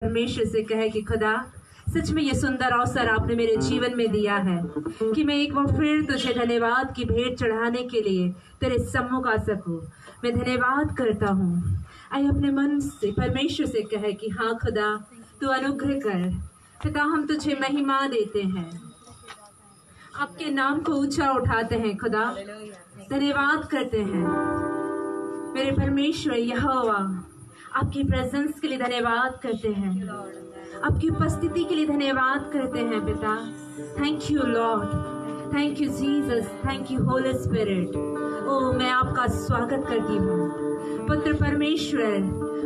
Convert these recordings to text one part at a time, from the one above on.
परमेश्वर से कहे कि खुदा सच में ये सुंदर अवसर आपने मेरे जीवन में दिया है कि मैं एक बार फिर तुझे धन्यवाद की भेंट चढ़ाने के लिए तेरे सम्मुख आ सकूं। मैं धन्यवाद करता हूँ। आइए अपने मन से परमेश्वर से कहे कि हाँ खुदा तू अनुग्रह कर। पिता हम तुझे महिमा देते हैं, आपके नाम को ऊंचा उठाते हैं खुदा, धन्यवाद करते हैं मेरे परमेश्वर यहोवा। आपकी प्रेजेंस के लिए धन्यवाद करते हैं, आपकी उपस्थिति के लिए धन्यवाद करते हैं पिता। Thank you Lord, thank you Jesus, thank you Holy Spirit. ओ मैं आपका स्वागत करती हूँ पुत्र परमेश्वर,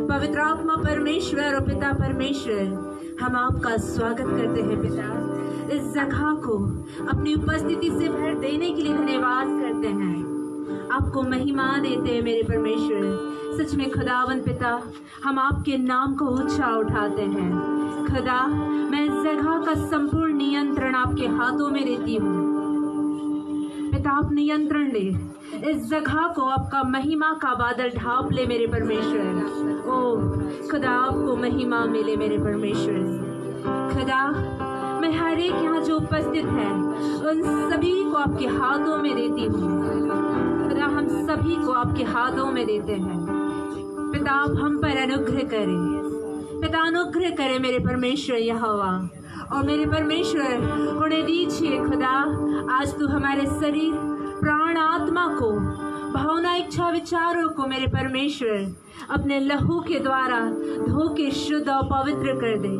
पवित्र आत्मा परमेश्वर और पिता परमेश्वर, हम आपका स्वागत करते हैं पिता। इस जगह को अपनी उपस्थिति से भर देने के लिए धन्यवाद करते हैं, आपको महिमा देते हैं मेरे परमेश्वर। सच में खुदावन पिता हम आपके नाम को ऊंचा उठाते हैं। खुदा मैं इस जगह का संपूर्ण नियंत्रण आपके हाथों में देती हूँ पिता। आप नियंत्रण ले इस जगह को, आपका महिमा का बादल ढांप ले मेरे परमेश्वर। ओ खुदा आपको महिमा मिले मेरे परमेश्वर। खुदा मैं हर एक यहाँ जो उपस्थित है उन सभी को आपके हाथों में देती हूँ खुदा। हम सभी को आपके हाथों में देते हैं पिता। आप हम पर अनुग्रह करें पिता, अनुग्रह करें मेरे परमेश्वर यहोवा। और मेरे परमेश्वर होने दीजिए खुदा, आज तू हमारे शरीर प्राण आत्मा को, भावना इच्छा विचारों को मेरे परमेश्वर अपने लहू के द्वारा धो के शुद्ध और पवित्र कर दे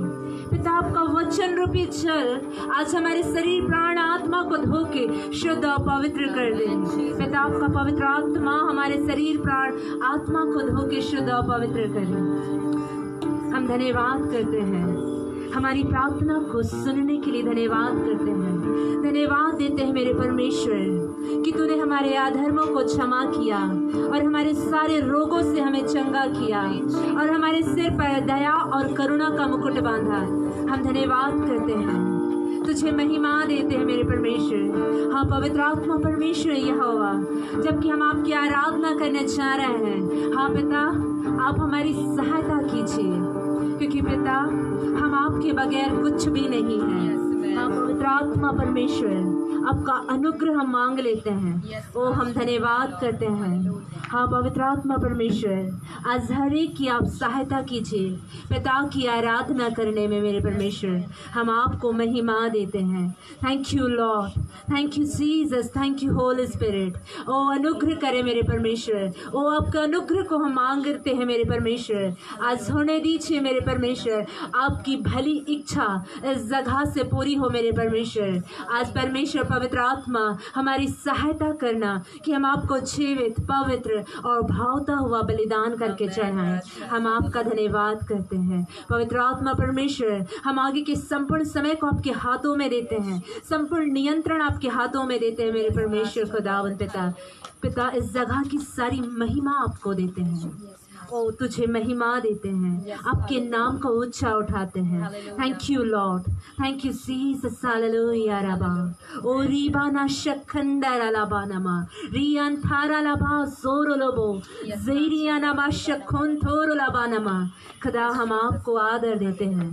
पिता। आपका वचन रूपी जल आज हमारे शरीर प्राण आत्मा को धो के शुद्ध और पवित्र कर दे पिता। आपका पवित्र आत्मा हमारे शरीर प्राण आत्मा को धो के शुद्ध और पवित्र करे। हम धन्यवाद करते हैं, हमारी प्रार्थना को सुनने के लिए धन्यवाद करते हैं। धन्यवाद देते हैं मेरे परमेश्वर कि तूने हमारे अधर्मों को क्षमा किया और हमारे सारे रोगों से हमें चंगा किया और हमारे सिर पर दया और करुणा का मुकुट बांधा। हम धन्यवाद करते हैं, तुझे महिमा देते हैं मेरे परमेश्वर। हाँ पवित्र आत्मा परमेश्वर यहोवा, जबकि हम आपकी आराधना करने जा रहे हैं, हाँ पिता आप हमारी सहायता कीजिए, क्योंकि पिता हम आपके बगैर कुछ भी नहीं है। हाँ पवित्र आत्मा परमेश्वर आपका अनुग्रह हम मांग लेते हैं। ओ हम धन्यवाद करते हैं। हाँ पवित्र आत्मा परमेश्वर आज हर एक की आप सहायता कीजिए पिता की आराधना करने में मेरे परमेश्वर। हम आपको महिमा देते हैं। Thank you Lord, thank you Jesus, thank you Holy Spirit. ओ अनुग्रह करे मेरे परमेश्वर, ओ आपका अनुग्रह को हम मांगते हैं मेरे परमेश्वर। आज होने दीजिए मेरे परमेश्वर, आपकी भली इच्छा इस जगह से पूरी हो मेरे परमेश्वर। आज परमेश्वर पवित्र आत्मा हमारी सहायता करना कि हम आपको जीवित पवित्र और भावता हुआ बलिदान करके चढ़ाएं। हम आपका धन्यवाद करते हैं पवित्र आत्मा परमेश्वर। हम आगे के संपूर्ण समय को आपके हाथों में देते हैं, संपूर्ण नियंत्रण आपके हाथों में देते हैं मेरे परमेश्वर खुदावंद पिता। पिता इस जगह की सारी महिमा आपको देते हैं। ओ तुझे महिमा देते हैं, आपके नाम को ऊंचा उठाते हैं। Thank you Lord, thank you Jesus, hallelujah रबा। ओ रीबाना शखंदरा लाबानमा रियान थारा लाबा जोरोलोबो ज़ेरियाना मा शखोन थोरो लाबानमा। खुदा हम आपको आदर देते हैं।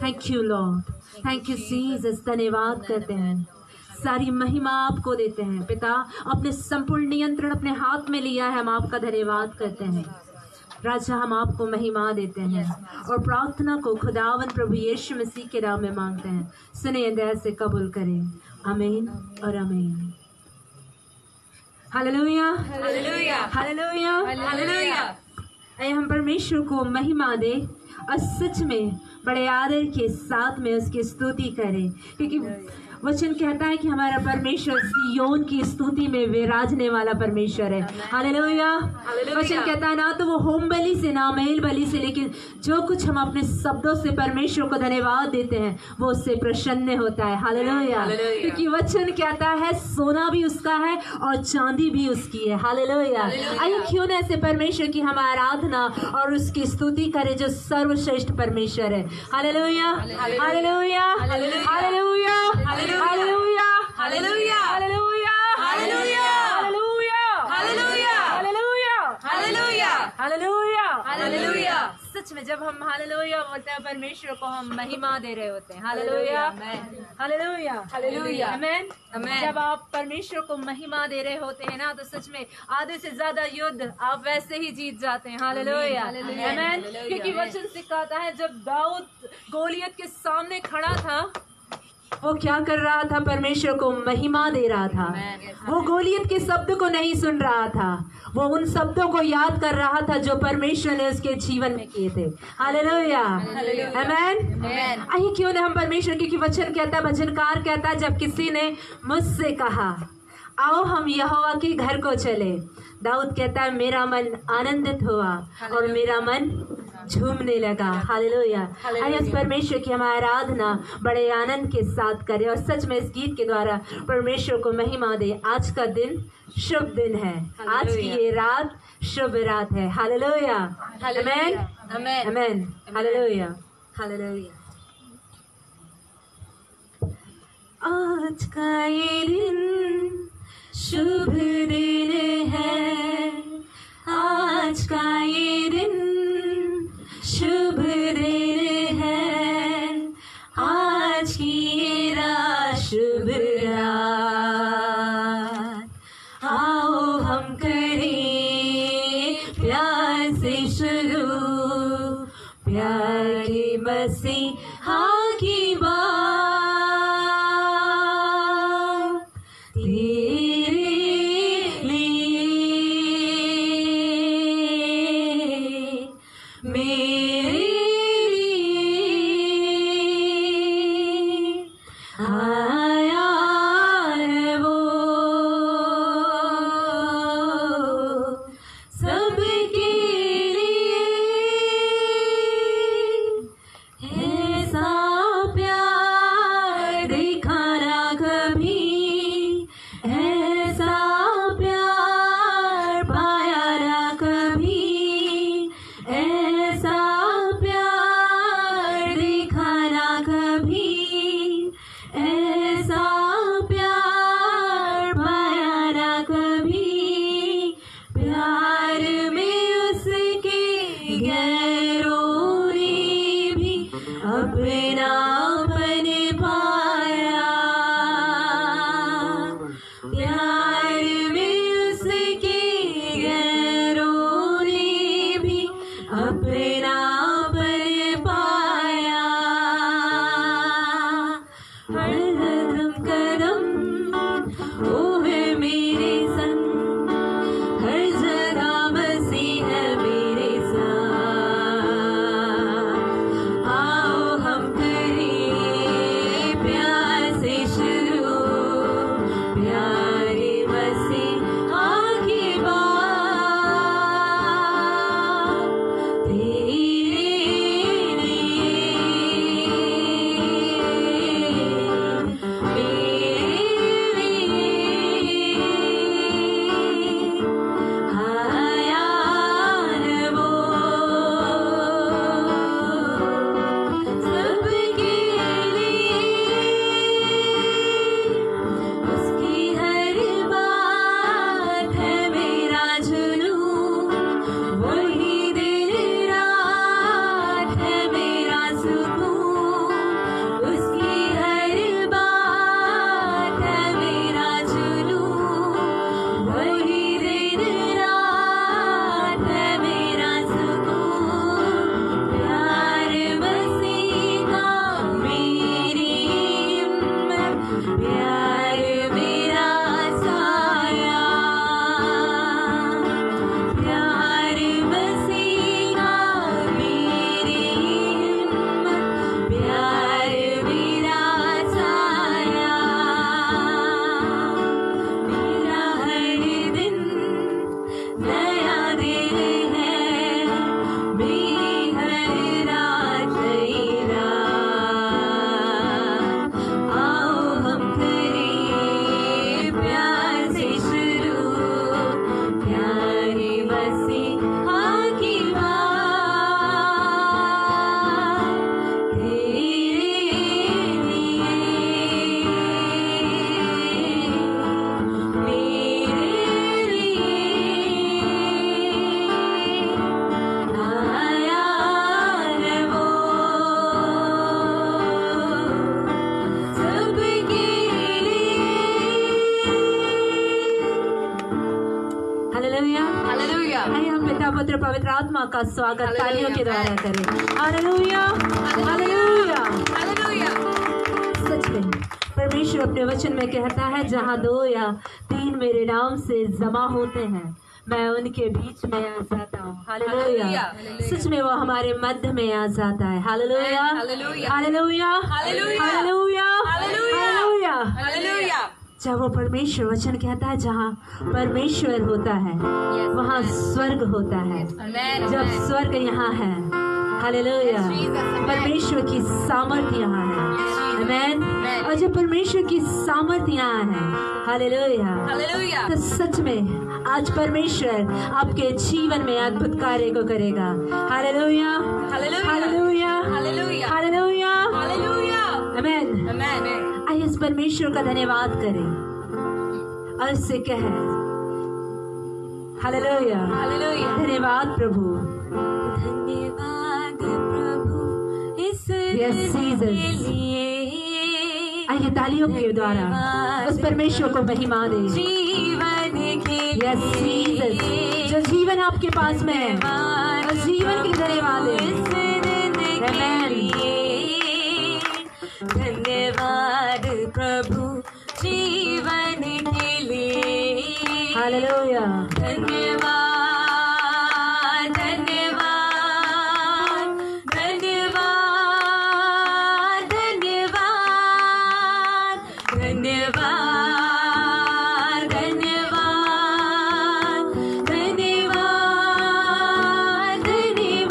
Thank you Lord, thank you Jesus, धन्यवाद करते हैं। सारी महिमा आपको देते हैं पिता। अपने संपूर्ण नियंत्रण अपने हाथ में लिया है, हम आपका धन्यवाद करते हैं राजा। हम आपको महिमा देते हैं और प्रार्थना को खुदावन प्रभु यीशु मसीह के नाम में मांगते हैं। सुने दया से कबूल करें, आमीन और आमीन। Hallelujah, hallelujah, hallelujah, hallelujah. आइए हम परमेश्वर को महिमा दे और सच में बड़े आदर के साथ में उसकी स्तुति करें, क्योंकि वचन कहता है कि हमारा परमेश्वर सिय्योन की स्तुति में विराजने वाला परमेश्वर है। हालेलुया। वचन कहता है ना तो वो होम बलि से ना मेल बलि से, लेकिन जो कुछ हम अपने शब्दों से परमेश्वर को धन्यवाद देते हैं वो उससे प्रसन्न होता है। हालेलुया। क्योंकि वचन कहता है सोना भी उसका है और चांदी भी उसकी है। हालेलुया। आइए क्यों न ऐसे परमेश्वर की हम आराधना और उसकी स्तुति करें जो सर्वश्रेष्ठ परमेश्वर है। Hallelujah, hallelujah, hallelujah, hallelujah, hallelujah, hallelujah, hallelujah, hallelujah, hallelujah, hallelujah, hallelujah, hallelujah, hallelujah. सच में जब हम हालेलुया बोलते हैं परमेश्वर को हम महिमा दे रहे होते हैं। हालेलुया हालेलुया हालेलुया आमीन आमीन। जब आप परमेश्वर को महिमा दे रहे होते हैं ना तो सच में आधे से ज्यादा युद्ध आप वैसे ही जीत जाते हैं। हालेलुया आमीन। क्योंकि वचन सिखाता है जब दाऊद गोलियत के सामने खड़ा था वो क्या कर रहा था? परमेश्वर को महिमा दे रहा था। वो गोलियत के शब्द को नहीं सुन रहा था, वो उन शब्दों को याद कर रहा था जो परमेश्वर ने उसके जीवन में किए थे। हालेलुया आमीन। आइए क्यों ना हम परमेश्वर, क्योंकि वचन कहता है, भजनकार कहता है, जब किसी ने मुझसे कहा आओ हम यहोवा के घर को चले, दाऊद कहता है मेरा मन आनंदित हुआ और मेरा मन झूमने लगा। हालेलुया। आइए इस परमेश्वर की हम आराधना बड़े आनंद के साथ करें और सच में इस गीत के द्वारा परमेश्वर को महिमा दे। आज का दिन शुभ दिन है, आज की ये रात शुभ रात है। हालेलुया आमीन आमीन आमीन। Hallelujah hallelujah. आज का ये दिन शुभ दिन है, आज का ये दिन शुभ दिन है, आज की ये रात शुभ रात। आओ हम करें प्यार से शुरू, प्यार की मसीहा की बात। हम करें पवित्र आत्मा का स्वागत तालियों के द्वारा करें। Hallelujah, hallelujah, hallelujah. सच में परमेश्वर अपने वचन में कहता है, जहाँ 2 या 3 मेरे नाम से जमा होते हैं, मैं उनके बीच में आ जाता हूँ। हालेलुया। सच में वो हमारे मध्य में आ जाता है। Hallelujah, hallelujah, hallelujah, hallelujah, hallelujah, hallelujah. जब वो परमेश्वर वचन कहता है, जहाँ परमेश्वर होता है वहाँ स्वर्ग होता है। जब स्वर्ग यहाँ है, हालेलुया, परमेश्वर की सामर्थ्य यहाँ है। आमीन। और जब परमेश्वर की सामर्थ्य यहाँ है, हालेलुया, तो सच में आज परमेश्वर आपके जीवन में अद्भुत कार्य को करेगा। हालेलुया, हालेलुया, हालेलुया, हालेलुया, आमीन। आइए इस परमेश्वर का धन्यवाद करें और उससे कहें, हालेलुया, हालेलुया, धन्यवाद प्रभु, धन्यवाद प्रभु इस लिए। आइए तालियों के द्वारा उस परमेश्वर को महिमा दे। जीवन के लिए, जो जीवन आपके पास में है, उस जीवन के धन्यवाद धन्यवाद प्रभु जीवन के लिए। हालेलुया, धन्यवाद, धन्यवाद, धन्यवाद, धन्यवाद, धन्यवाद, धन्यवाद, धन्यवाद, धन्यवाद।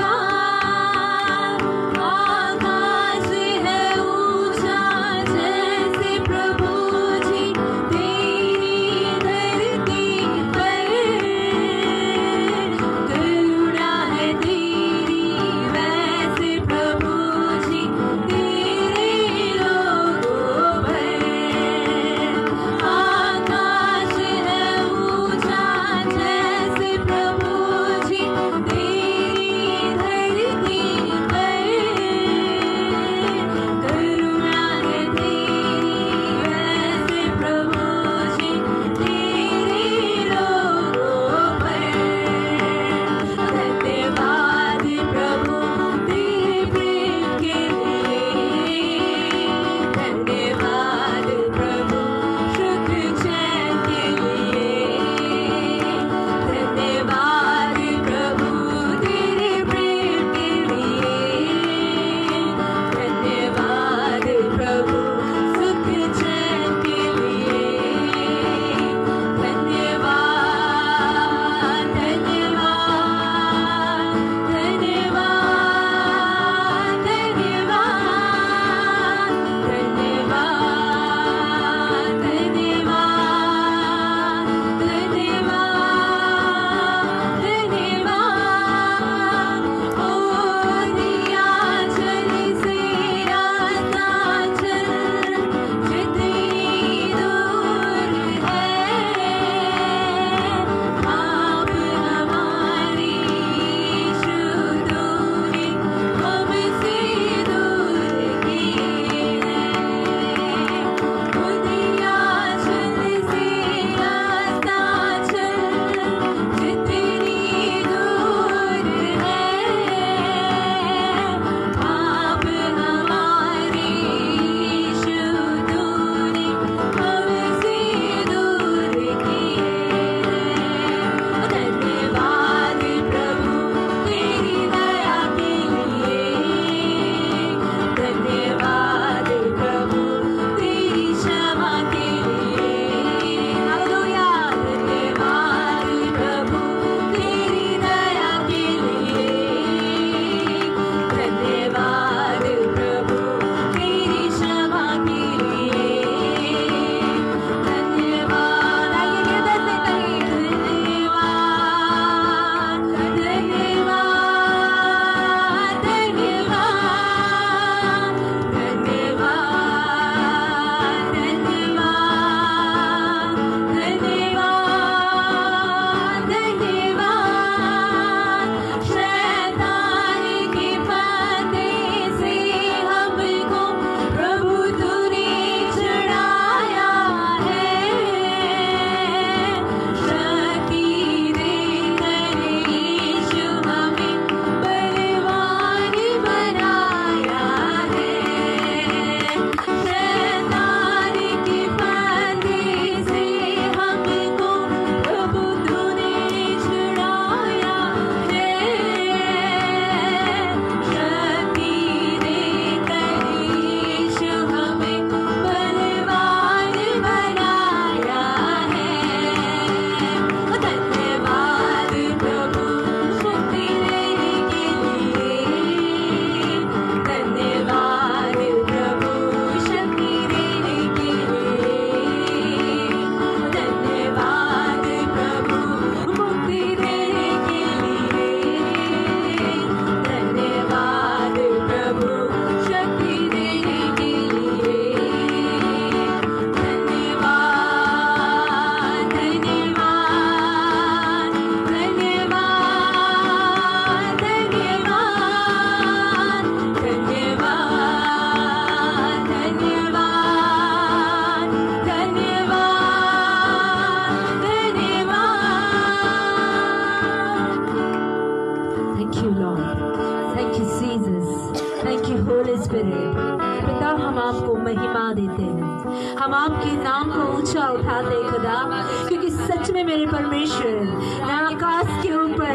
स्पिरिट। पिता, हम आपको महिमा देते हैं, हम आपके नाम को ऊंचा उठाते हैं खुदा, क्योंकि सच में मेरे परमेश्वर न आकाश के ऊपर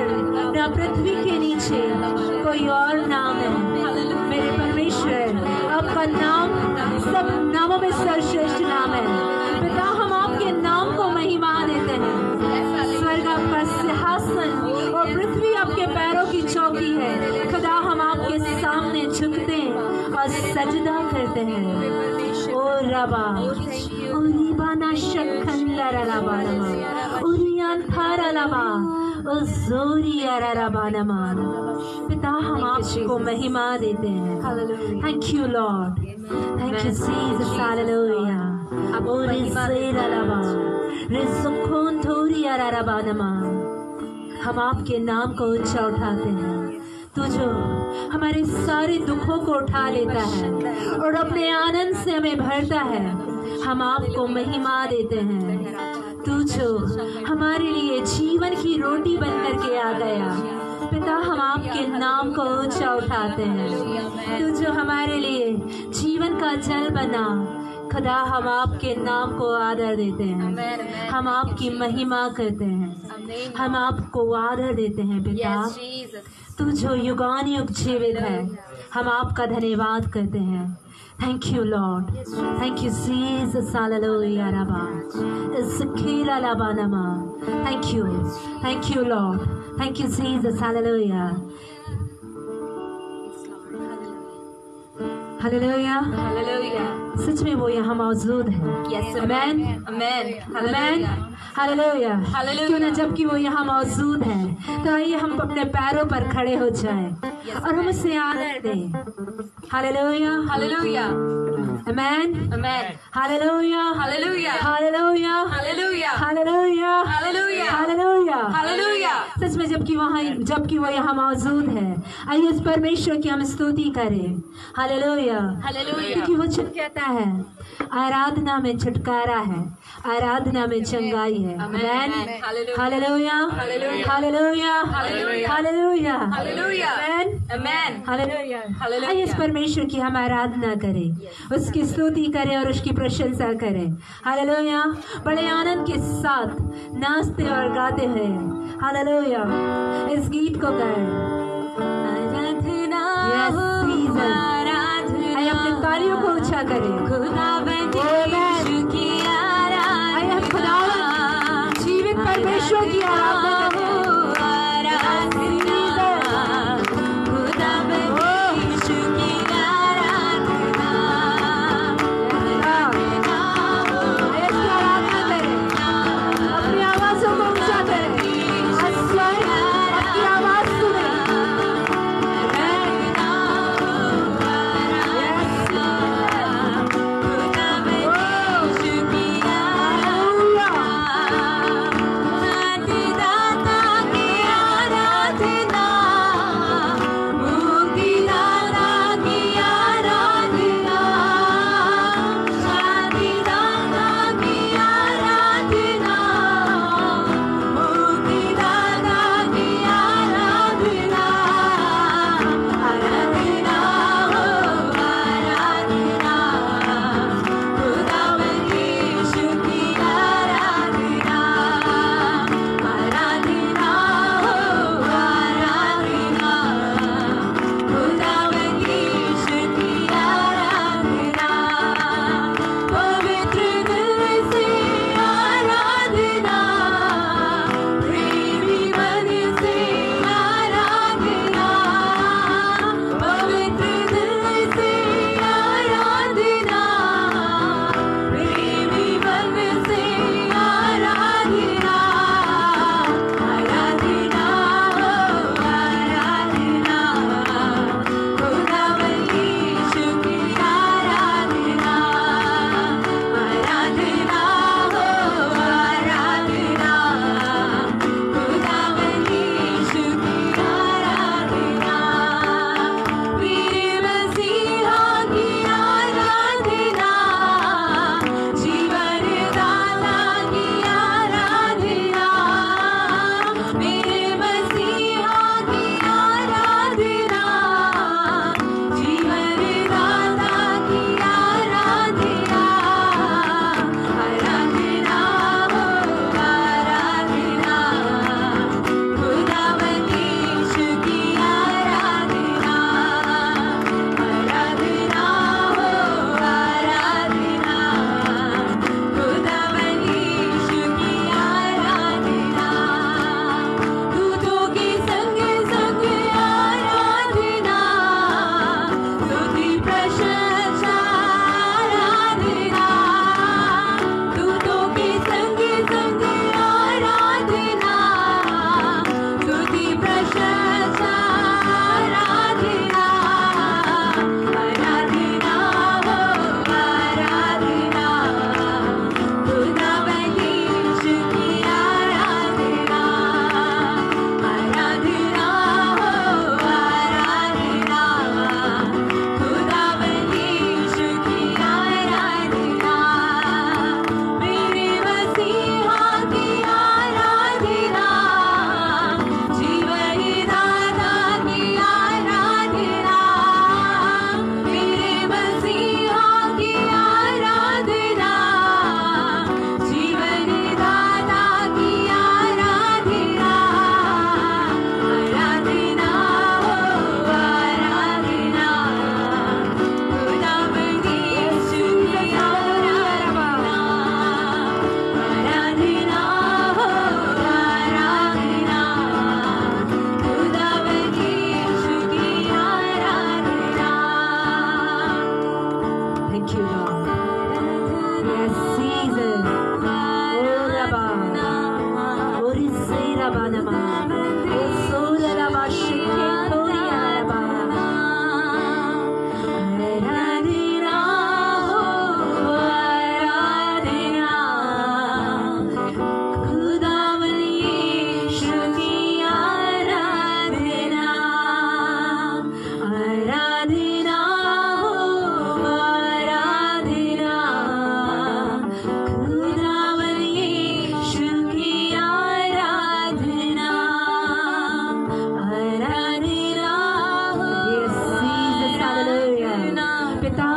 न पृथ्वी के नीचे कोई और नाम है। मेरे परमेश्वर, आपका नाम सब नामों में सर्वश्रेष्ठ नाम है। पिता, हम आपके नाम को महिमा देते हैं। स्वर्ग आपका सिंहासन और पृथ्वी आपके पैरों की चौकी है। खुदा, हम आपके सामने झुकते हैं और सजदा करते हैं। ओ रबा, ओ रिबाना शक्खंदा रबा नमा, ओ रियान थारा रबा, ओ जोरिया रबा नमा। पिता, हम आपको महिमा देते हैं। Thank you Lord, thank you Jesus, hallelujah. ओ रिसेरा रबा, रिसुखोन थोरिया रबा नमा। हम आपके नाम को ऊंचा उठाते हैं। तू जो हमारे सारे दुखों को उठा लेता है और अपने आनंद से हमें भरता है, हम आपको महिमा देते हैं। तू जो हमारे लिए जीवन की रोटी बन करके आ गया, पिता, हम आपके नाम को ऊंचा उठाते हैं। तू जो हमारे लिए जीवन का जल बना, खुदा, हम आपके नाम को आदर देते हैं, हम आपकी महिमा करते हैं, हम आपको आदर देते हैं। पिता, तू जो युगान युग जीवित है, हम आपका धन्यवाद करते हैं। Thank you Lord, thank you Jesus, hallelujah रबा, इसखीरा रबा नमा। Thank you Lord, thank you Jesus, hallelujah, hallelujah, hallelujah. सच में वो यहाँ मौजूद है। Amen, amen, amen, hallelujah, hallelujah. क्यों ना जबकि वो यहाँ मौजूद है, तो आइए हम अपने पैरों पर खड़े हो जाएं और हम उसे आदर दें। Hallelujah, hallelujah, amen, amen, hallelujah, hallelujah, hallelujah, hallelujah, hallelujah, hallelujah, hallelujah, hallelujah. सच में जबकि वो यहाँ मौजूद है, आइए इस परमेश्वर की हम स्तुति करें। Hallelujah, hallelujah. क्योंकि वो कहता है, आराधना में छुटकारा है, आराधना में चंगाई है। Amen, hallelujah, hallelujah, hallelujah, hallelujah, hallelujah, amen, hallelujah, hallelujah. आइए इस परमेश्वर की हम आराधना करें, उसकी स्तुति करें और उसकी प्रशंसा करें। हालेलुया, बड़े आनंद के साथ नाचते और गाते हुए हालेलुया इस गीत को गाएं। आइए अपने तालियों को ऊंचा करें। आइए हम खुदा जीवित परमेश्वर की आराधना करें। Oh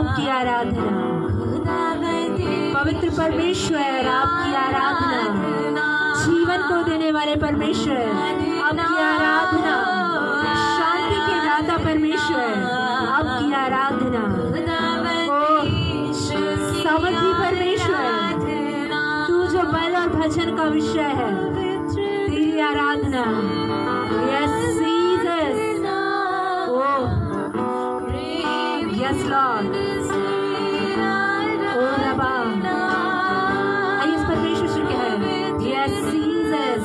आपकी आराधना। पवित्र परमेश्वर आपकी आराधना। जीवन को देने वाले परमेश्वर आपकी आराधना। शांति के दाता परमेश्वर आपकी आराधना। सामर्थी परमेश्वर तू जो बल और भजन का विषय है, तेरी आराधना। Yes Jesus, oh yes Lord, ओ रबा। आइए इस परमेश्वर से कहें, yes Jesus,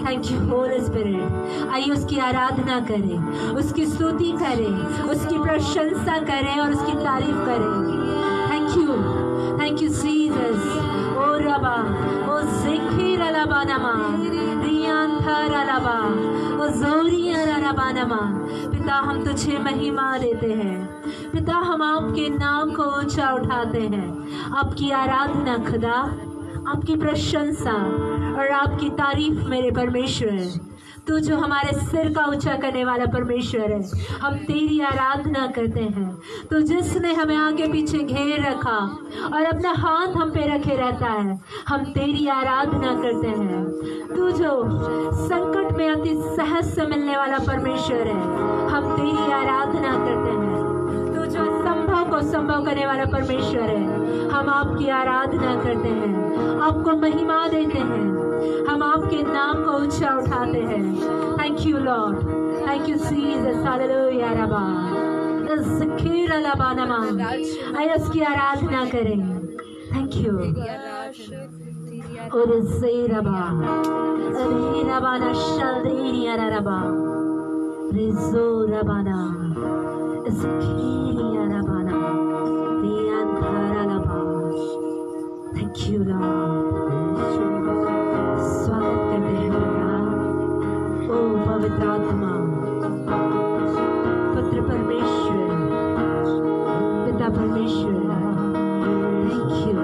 thank you Holy Spirit. आइए उसकी आराधना करें, उसकी स्तुति करें, उसकी प्रशंसा करें और उसकी तारीफ करें। Thank you Jesus. ओ रबा, ओ ज़िखिर अलबा नमा, रियांथर अलबा, ओ ज़ोरियर अलबा नमा। पिता हम तुझे महिमा देते हैं, पिता हम आपके नाम को ऊंचा उठाते हैं। आपकी आराधना खुदा, आपकी प्रशंसा और आपकी तारीफ मेरे परमेश्वर। तू जो हमारे सिर का ऊंचा करने वाला परमेश्वर है, हम तेरी आराधना करते हैं। तो जिसने हमें आगे पीछे घेर रखा और अपना हाथ हम पे रखे रहता है, हम तेरी आराधना करते हैं। तू जो संकट में अति सहज से मिलने वाला परमेश्वर है, हम तेरी आराधना करते हैं। तू जो संभव को संभव करने वाला परमेश्वर है, हम आपकी आराधना करते हैं, आपको महिमा देते हैं, हम आपके नाम को ऊंचा उठाते हैं। Thank you Lord, thank you Jesus, hallelujah रबा, ज़िखिर अलबा नमा। आइए उसकी आराधना करें। Thank you. और ज़ेरबा, ज़ेरबा ना शल्दीरिया रबा, Rizzo रबाना, ज़िखिरिया रबाना, रियांथरा rava. Thank you Lord. स्वागत करते हैं ओ पवित्र आत्मा, पुत्र परमेश्वर, पिता परमेश्वर। Thank you.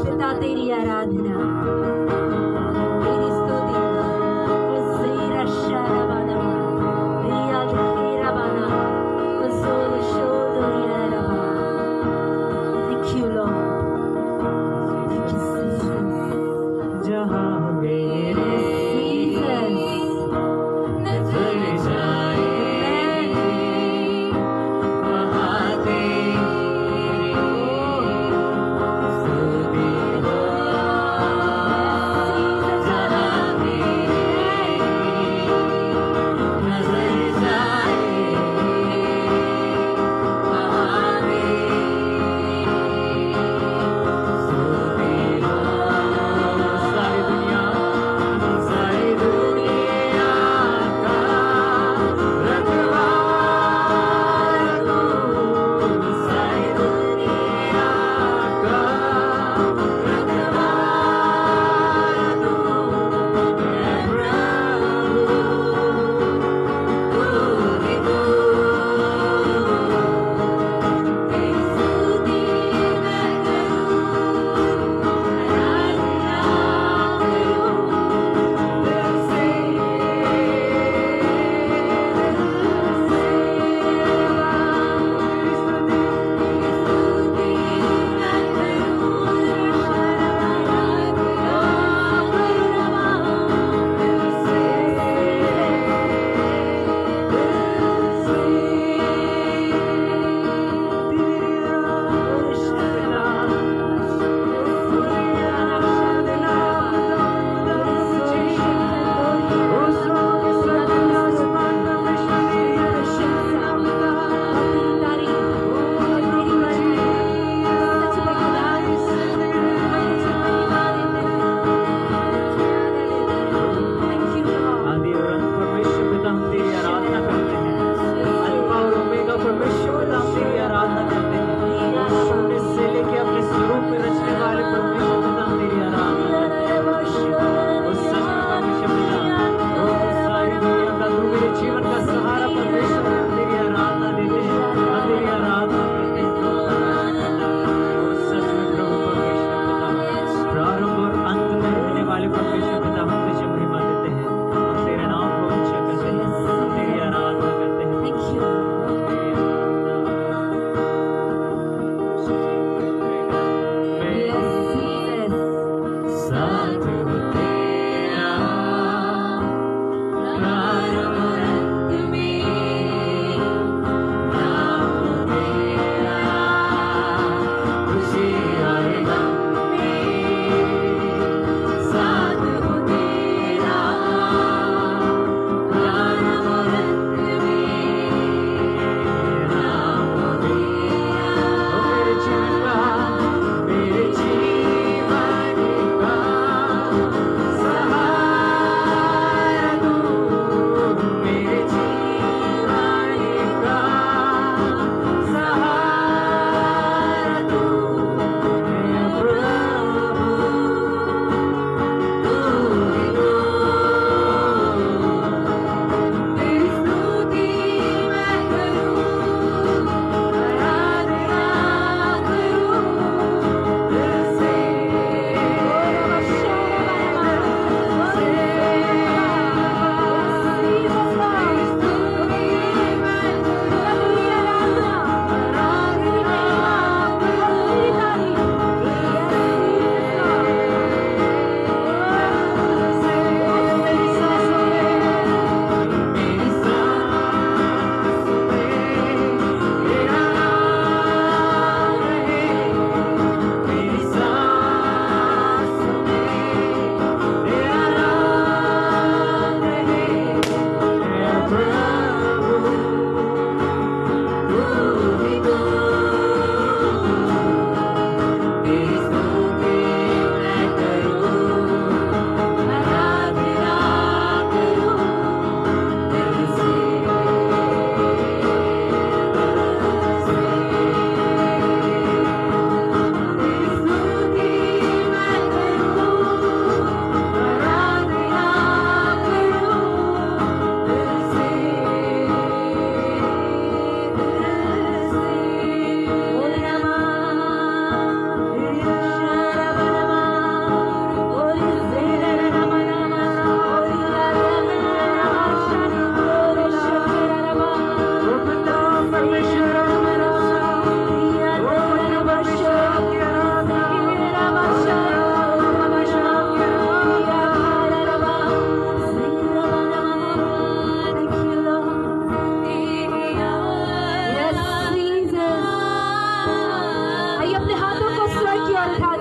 पिता तेरी आराधना, तेरी स्तुति, Thank you, Lord. Thank you, Jesus. जहाँ मेरे नजर जाए वहाँ तेरी स्तुति हो।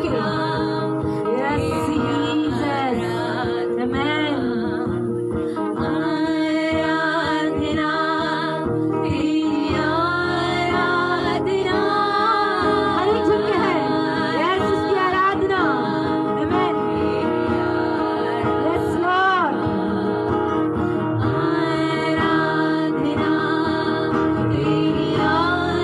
के Yes, Jesus. Amen. आराधना तेरी आराधना हर एक जन के है Yes, उसकी आराधना Amen. Yes, Lord. आराधना तेरी आराधना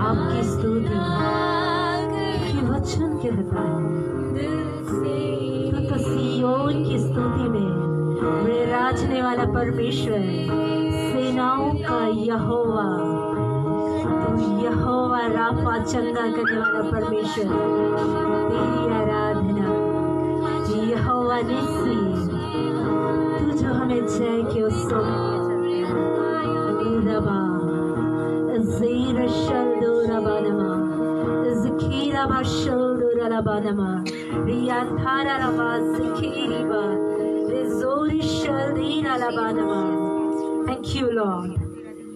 आपकी स्तुति की वचन कहता है तो सिय्योन की स्तुति में मेरे राजने वाला परमेश्वर सेनाओं का यहोवा तो यहोवा राफा चंगा करने वाला परमेश्वर तेरी आराधना यहोवा निस्सी तू जो हमें जय के उत्सव रबा Zira shaldo rabanama, zikira ba shaldo rabanama, riyantara raba zikiri ba, rezori shaldira rabanama. Thank you, Lord.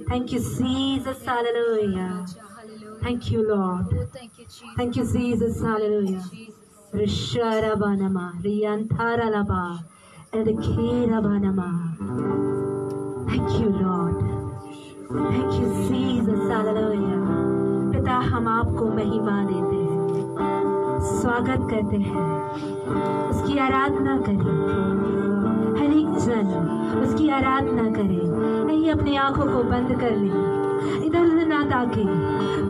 Thank you, Jesus. Hallelujah. Thank you, Lord. Thank you, Jesus. Hallelujah. Rishara banama, riyantara raba, zikira banama. Thank you, Lord. Thank you, Jesus. Hallelujah. पिता हम आपको महिमा देते हैं, स्वागत करते हैं, उसकी आराधना करें, हर एक जन उसकी आराधना करें। नहीं अपनी आंखों को बंद कर लें, इधर उधर ना ताकें,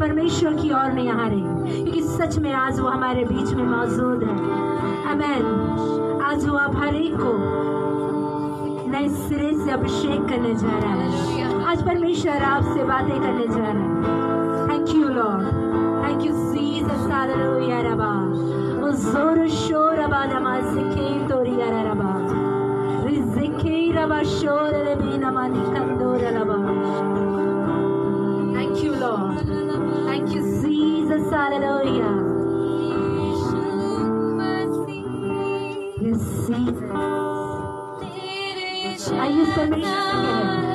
परमेश्वर की ओर में यहाँ रहें, क्योंकि सच में आज वो हमारे बीच में मौजूद है। आमीन। आज वो आप हर एक को नए सिरे से अभिषेक करने जा रहा है। आज परमेश्वर आपसे बातें करने जा रहा है। Thank you Lord, thank you Jesus. Hallelujah रबा ओ जोर शोर रबा नमाज सिखे तोरिया रबा रिजिके रबा शोर रबी नमानी कंदोर रबा। Thank you Lord, thank you Jesus. Hallelujah. Yes Jesus. आइए परमेश्वर से कहें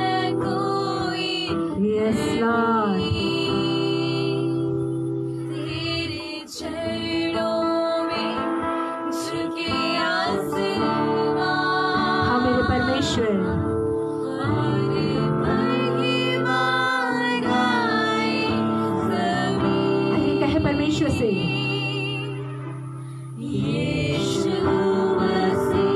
Yes, Lord. तेरे चरणों में झुके आसमां। हाँ मेरे परमेश्वर। आइए कहे परमेश्वर से यीशु मसीह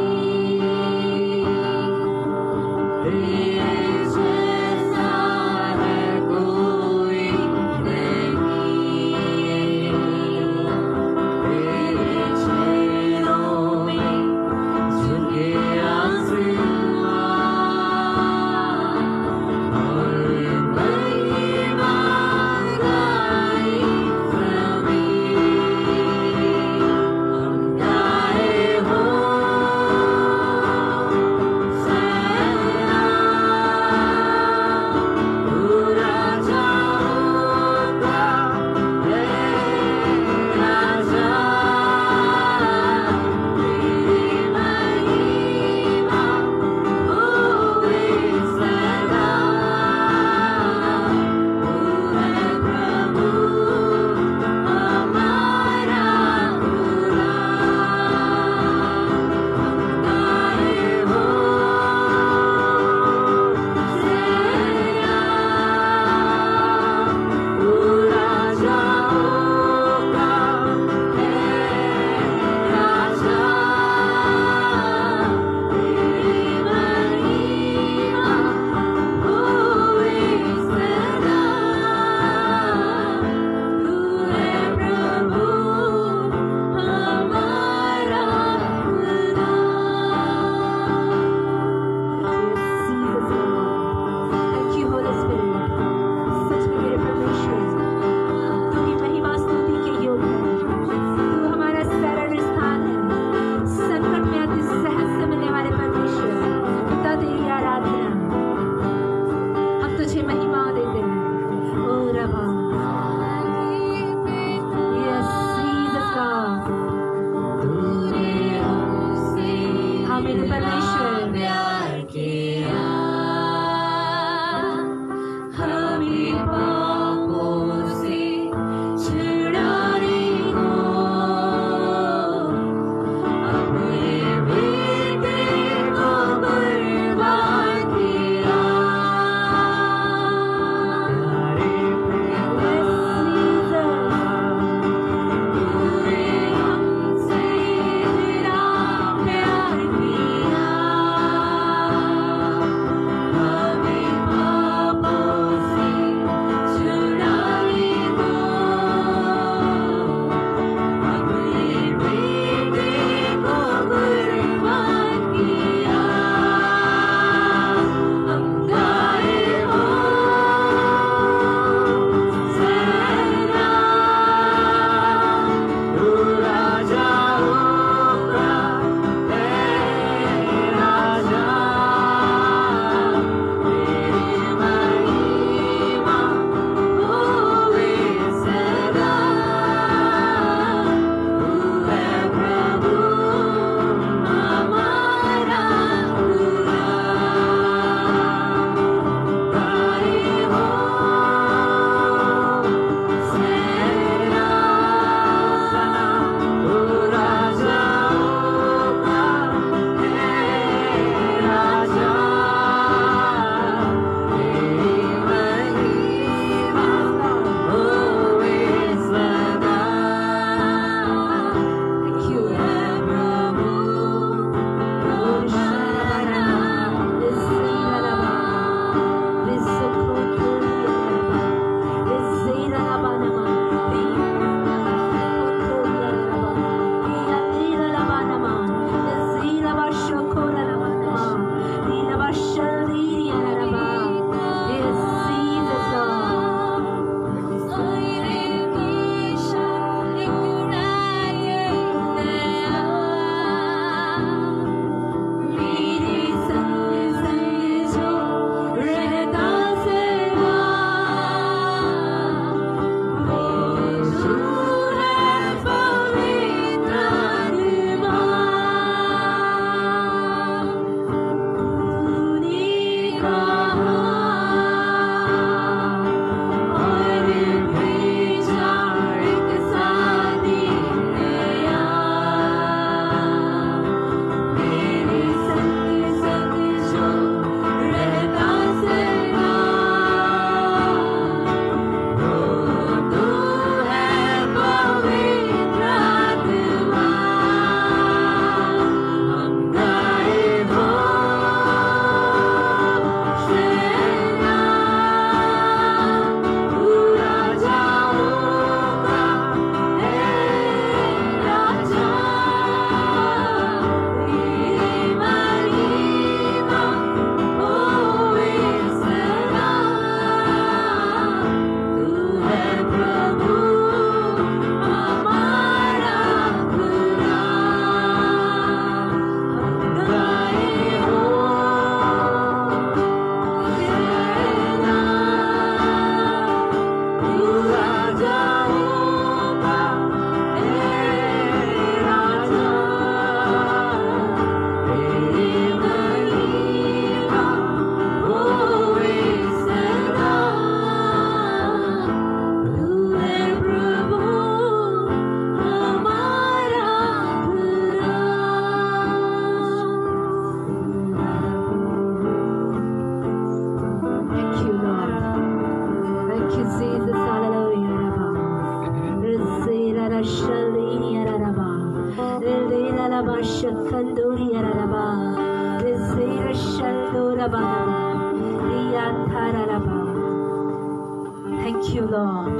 Thank you, Lord.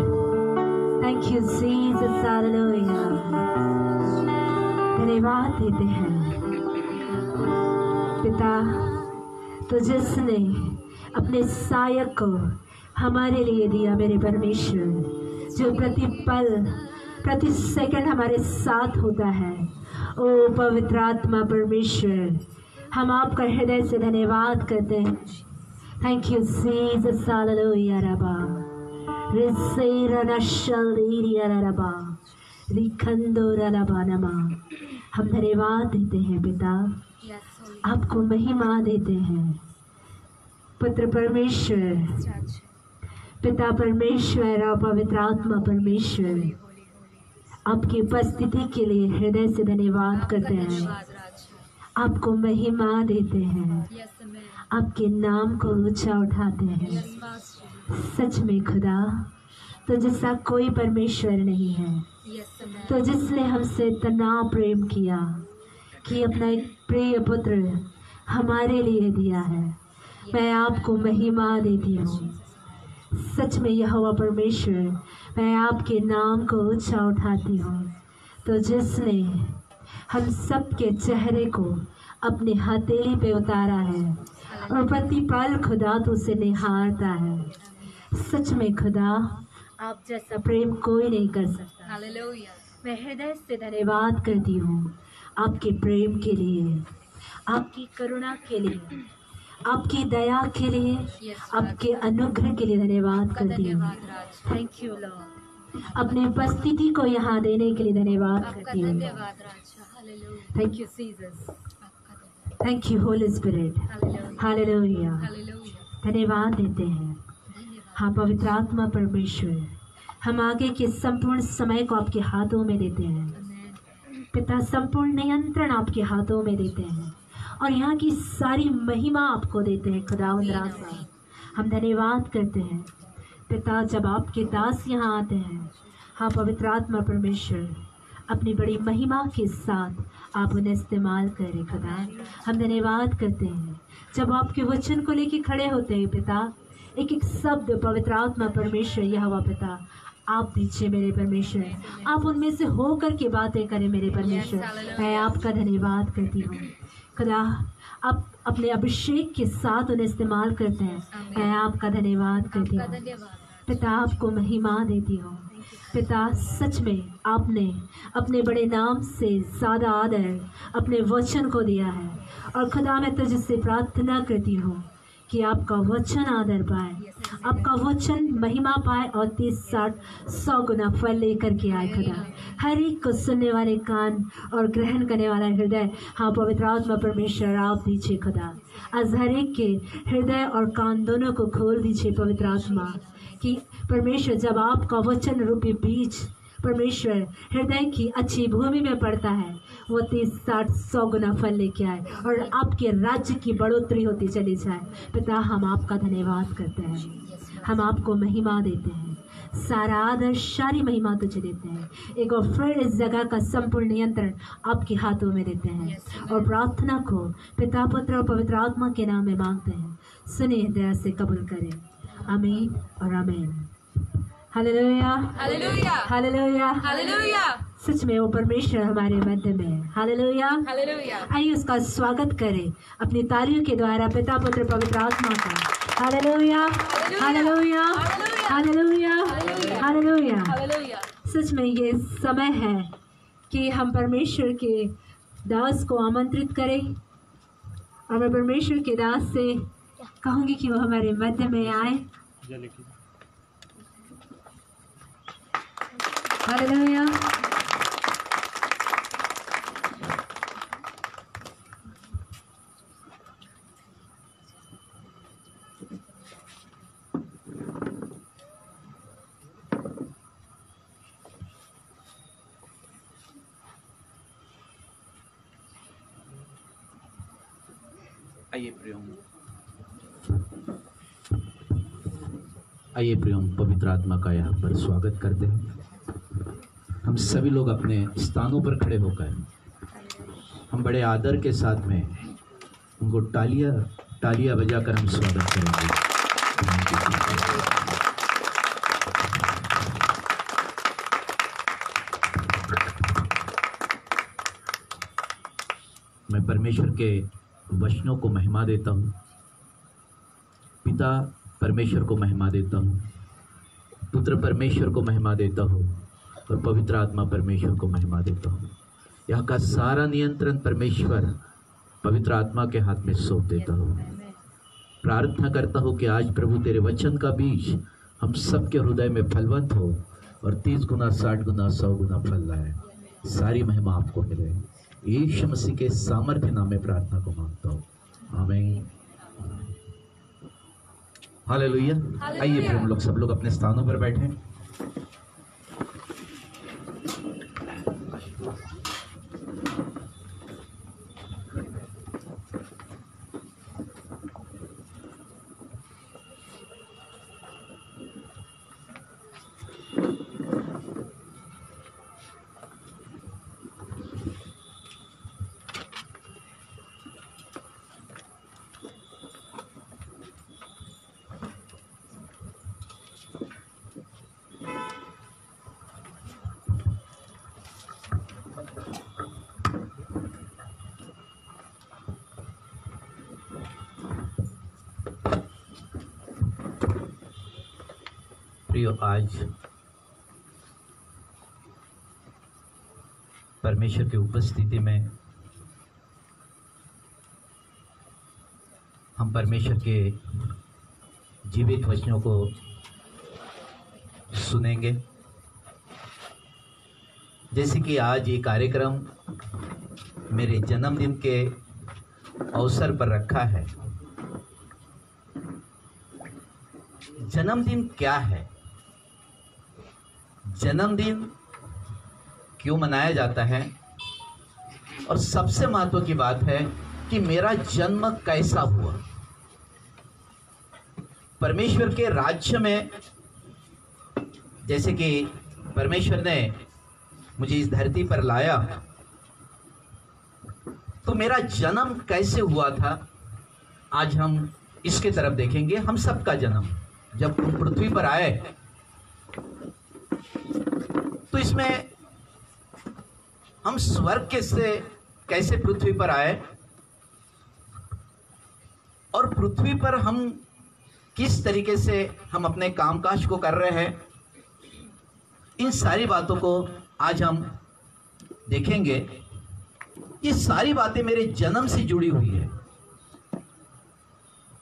Thank you, Jesus. Hallelujah. धन्यवाद देते हैं पिता, तो जिसने अपने सायक को हमारे लिए दिया, मेरे परमेश्वर, जो प्रति पल प्रति सेकंड हमारे साथ होता है। ओ पवित्र आत्मा परमेश्वर, हम आपका हृदय से धन्यवाद करते हैं। Thank you Jesus. हालेलुया रबा रिसेरा शलीरिया रबा रिखंदोरा रबा नमा। हम धन्यवाद देते हैं पिता, आपको महिमा देते हैं। पुत्र परमेश्वर, पिता परमेश्वर और पवित्र आत्मा परमेश्वर, आपकी उपस्थिति के लिए हृदय से धन्यवाद करते हैं, आपको महिमा देते हैं, आपके नाम को ऊंचा उठाते हैं। सच में खुदा, तो जैसा कोई परमेश्वर नहीं है, तो जिसने हमसे इतना प्रेम किया कि अपना एक प्रिय पुत्र हमारे लिए दिया है, मैं आपको महिमा देती हूँ। सच में यहोवा परमेश्वर, मैं आपके नाम को ऊंचा उठाती हूँ। तो जिसने हम सब के चेहरे को अपनी हथेली पे उतारा है और प्रतिपल खुदा तो उसे निहारता है। सच में खुदा, आप जैसा प्रेम कोई नहीं कर सकता। मैं हृदय से धन्यवाद करती हूँ आपके प्रेम के लिए, आपकी करुणा के लिए, आपकी दया के लिए, आपके अनुग्रह के लिए धन्यवाद करती हूँ। Thank you Lord. अपनी उपस्थिति को यहाँ देने के लिए धन्यवाद करती हूँ। Thank you Jesus, thank you Holy spirit, hallelujah. धन्यवाद देते हैं। हाँ पवित्र आत्मा परमेश्वर, हम आगे के संपूर्ण समय को आपके हाथों में देते हैं। पिता, संपूर्ण नियंत्रण आपके हाथों में देते हैं और यहाँ की सारी महिमा आपको देते हैं। खुदावंद राजा, हम धन्यवाद करते हैं पिता, जब आपके दास यहाँ आते हैं, हाँ पवित्र आत्मा परमेश्वर, अपनी बड़ी महिमा के साथ आप उन्हें इस्तेमाल करें। खुदा, हम धन्यवाद करते हैं जब आपके वचन को लेके खड़े होते हैं पिता, एक एक शब्द पवित्र आत्मा परमेश्वर, यहोवा पिता, आप पीछे मेरे परमेश्वर, आप उनमें से हो कर के बातें करें मेरे परमेश्वर। मैं आपका धन्यवाद करती हूँ खुदा, आप अपने अभिषेक के साथ उन्हें इस्तेमाल करते हैं। मैं आपका धन्यवाद करती हूँ पिता, आपको महिमा देती हूँ पिता। सच में आपने अपने बड़े नाम से ज़्यादा आदर अपने वचन को दिया है और खुदा, मैं तुझसे प्रार्थना करती हूँ कि आपका वचन आदर पाए, आपका वचन महिमा पाए और 30, 60, 100 गुना फल लेकर के आए। खुदा, हर एक को सुनने वाले कान और ग्रहण करने वाला हृदय, हाँ पवित्र आत्मा परमेश्वर, आप दीजिए खुदा। आज हर एक के हृदय और कान दोनों को खोल दीजिए पवित्र आत्मा, कि परमेश्वर जब आपका वचन रूपी बीज परमेश्वर हृदय की अच्छी भूमि में पड़ता है, वो 30, 60, 100 गुना फल लेके आए और आपके राज्य की बढ़ोतरी होती चली जाए। पिता, हम आपका धन्यवाद करते हैं, हम आपको महिमा देते हैं, सारा आदर सारी महिमा तुझे देते हैं। एक और फिर इस जगह का संपूर्ण नियंत्रण आपके हाथों में देते हैं और प्रार्थना को पिता, पुत्र और पवित्र आत्मा के नाम में मांगते हैं। सुनिए, दया से कबूल करें। आमीन और आमीन। Hallelujah, hallelujah, hallelujah, hallelujah. सच में वो परमेश्वर हमारे मध्य में है। Hallelujah, hallelujah. आइए उसका स्वागत करें अपनी तालियों के द्वारा, पिता, पुत्र, पवित्र आत्मा का। Hallelujah, hallelujah, hallelujah, hallelujah. सच में ये समय है कि हम परमेश्वर के दास को आमंत्रित करें और मैं परमेश्वर के दास से कहूँगी कि वो हमारे मध्य में आए। हालेलुया। आइए प्रियम, पवित्र आत्मा का यहाँ पर स्वागत करते हैं। हम सभी लोग अपने स्थानों पर खड़े होकर हम बड़े आदर के साथ में उनको तालियां बजाकर हम स्वागत करेंगे। मैं परमेश्वर के वचनों को महिमा देता हूँ, पिता परमेश्वर को महिमा देता हूँ, पुत्र परमेश्वर को महिमा देता हूँ और पवित्र आत्मा परमेश्वर को महिमा देता हूँ। यहाँ का सारा नियंत्रण परमेश्वर पवित्र आत्मा के हाथ में सौंप देता हूँ। प्रार्थना करता हूँ कि आज प्रभु तेरे वचन का बीज हम सबके हृदय में फलवंत हो और 30 गुना, 60 गुना, 100 गुना फल लाए। सारी महिमा आपको मिले। यीशु मसीह के सामर्थ्य नाम में प्रार्थना को मांगता हूँ, आमीन। हालेलुया। आइए फिर हम लोग सब लोग अपने स्थानों पर बैठें। प्रियो, आज परमेश्वर की उपस्थिति में हम परमेश्वर के जीवित वचनों को सुनेंगे। जैसे कि आज ये कार्यक्रम मेरे जन्मदिन के अवसर पर रखा है। जन्मदिन क्या है? जन्मदिन क्यों मनाया जाता है? और सबसे महत्व की बात है कि मेरा जन्म कैसा हुआ। परमेश्वर के राज्य में जैसे कि परमेश्वर ने मुझे इस धरती पर लाया, तो मेरा जन्म कैसे हुआ था, आज हम इसके तरफ देखेंगे। हम सबका जन्म जब पृथ्वी पर आए तो इसमें हम स्वर्ग के से कैसे पृथ्वी पर आए और पृथ्वी पर हम किस तरीके से हम अपने कामकाज को कर रहे हैं, इन सारी बातों को आज हम देखेंगे। ये सारी बातें मेरे जन्म से जुड़ी हुई है,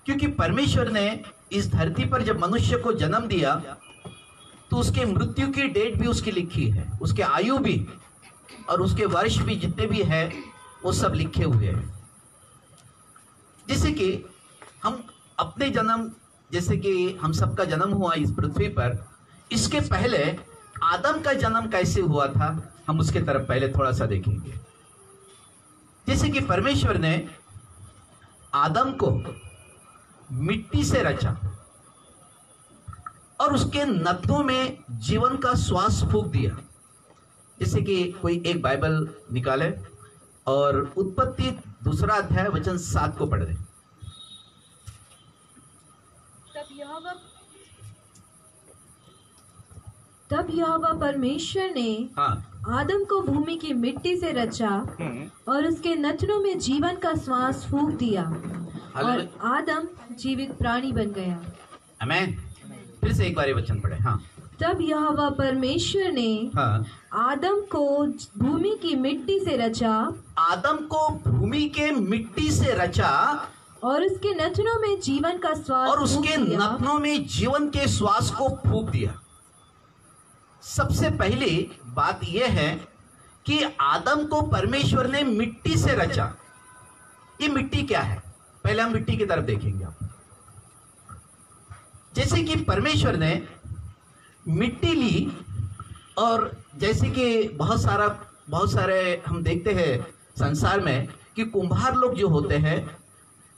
क्योंकि परमेश्वर ने इस धरती पर जब मनुष्य को जन्म दिया तो उसके मृत्यु की डेट भी उसकी लिखी है, उसके आयु भी और उसके वर्ष भी जितने भी है वो सब लिखे हुए हैं। जैसे कि हम अपने जन्म, जैसे कि हम सबका जन्म हुआ इस पृथ्वी पर, इसके पहले आदम का जन्म कैसे हुआ था, हम उसके तरफ पहले थोड़ा सा देखेंगे। जैसे कि परमेश्वर ने आदम को मिट्टी से रचा और उसके नथनों में जीवन का श्वास फूंक दिया। जैसे कि कोई एक बाइबल निकाले और उत्पत्ति 2 अध्याय वचन 7 को पढ़ दे। तब यहोवा परमेश्वर ने आदम को भूमि की मिट्टी से रचा और उसके नथनों में जीवन का श्वास फूंक दिया और आदम जीवित प्राणी बन गया। आमीन। फिर से एक बार ये वचन पढ़े। तब यहोवा परमेश्वर ने आदम को भूमि की मिट्टी से रचा, आदम को भूमि के मिट्टी से रचा और उसके नथनों में जीवन का श्वास और उसके फूंक दिया। नथनों में जीवन के श्वास को फूंक दिया। सबसे पहली बात यह है कि आदम को परमेश्वर ने मिट्टी से रचा। ये मिट्टी क्या है, पहले हम मिट्टी की तरफ देखेंगे। जैसे कि परमेश्वर ने मिट्टी ली और जैसे कि बहुत सारे हम देखते हैं संसार में कि कुम्हार लोग जो होते हैं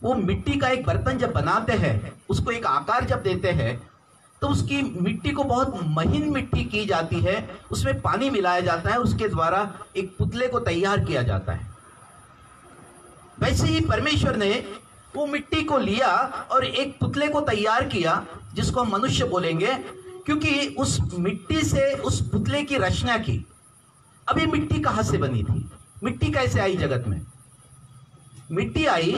वो मिट्टी का एक बर्तन जब बनाते हैं, उसको एक आकार जब देते हैं तो उसकी मिट्टी को बहुत महीन मिट्टी की जाती है, उसमें पानी मिलाया जाता है, उसके द्वारा एक पुतले को तैयार किया जाता है। वैसे ही परमेश्वर ने वो मिट्टी को लिया और एक पुतले को तैयार किया, जिसको हम मनुष्य बोलेंगे, क्योंकि उस मिट्टी से उस पुतले की रचना की। अब ये मिट्टी कहाँ से बनी थी, मिट्टी कैसे आई जगत में? मिट्टी आई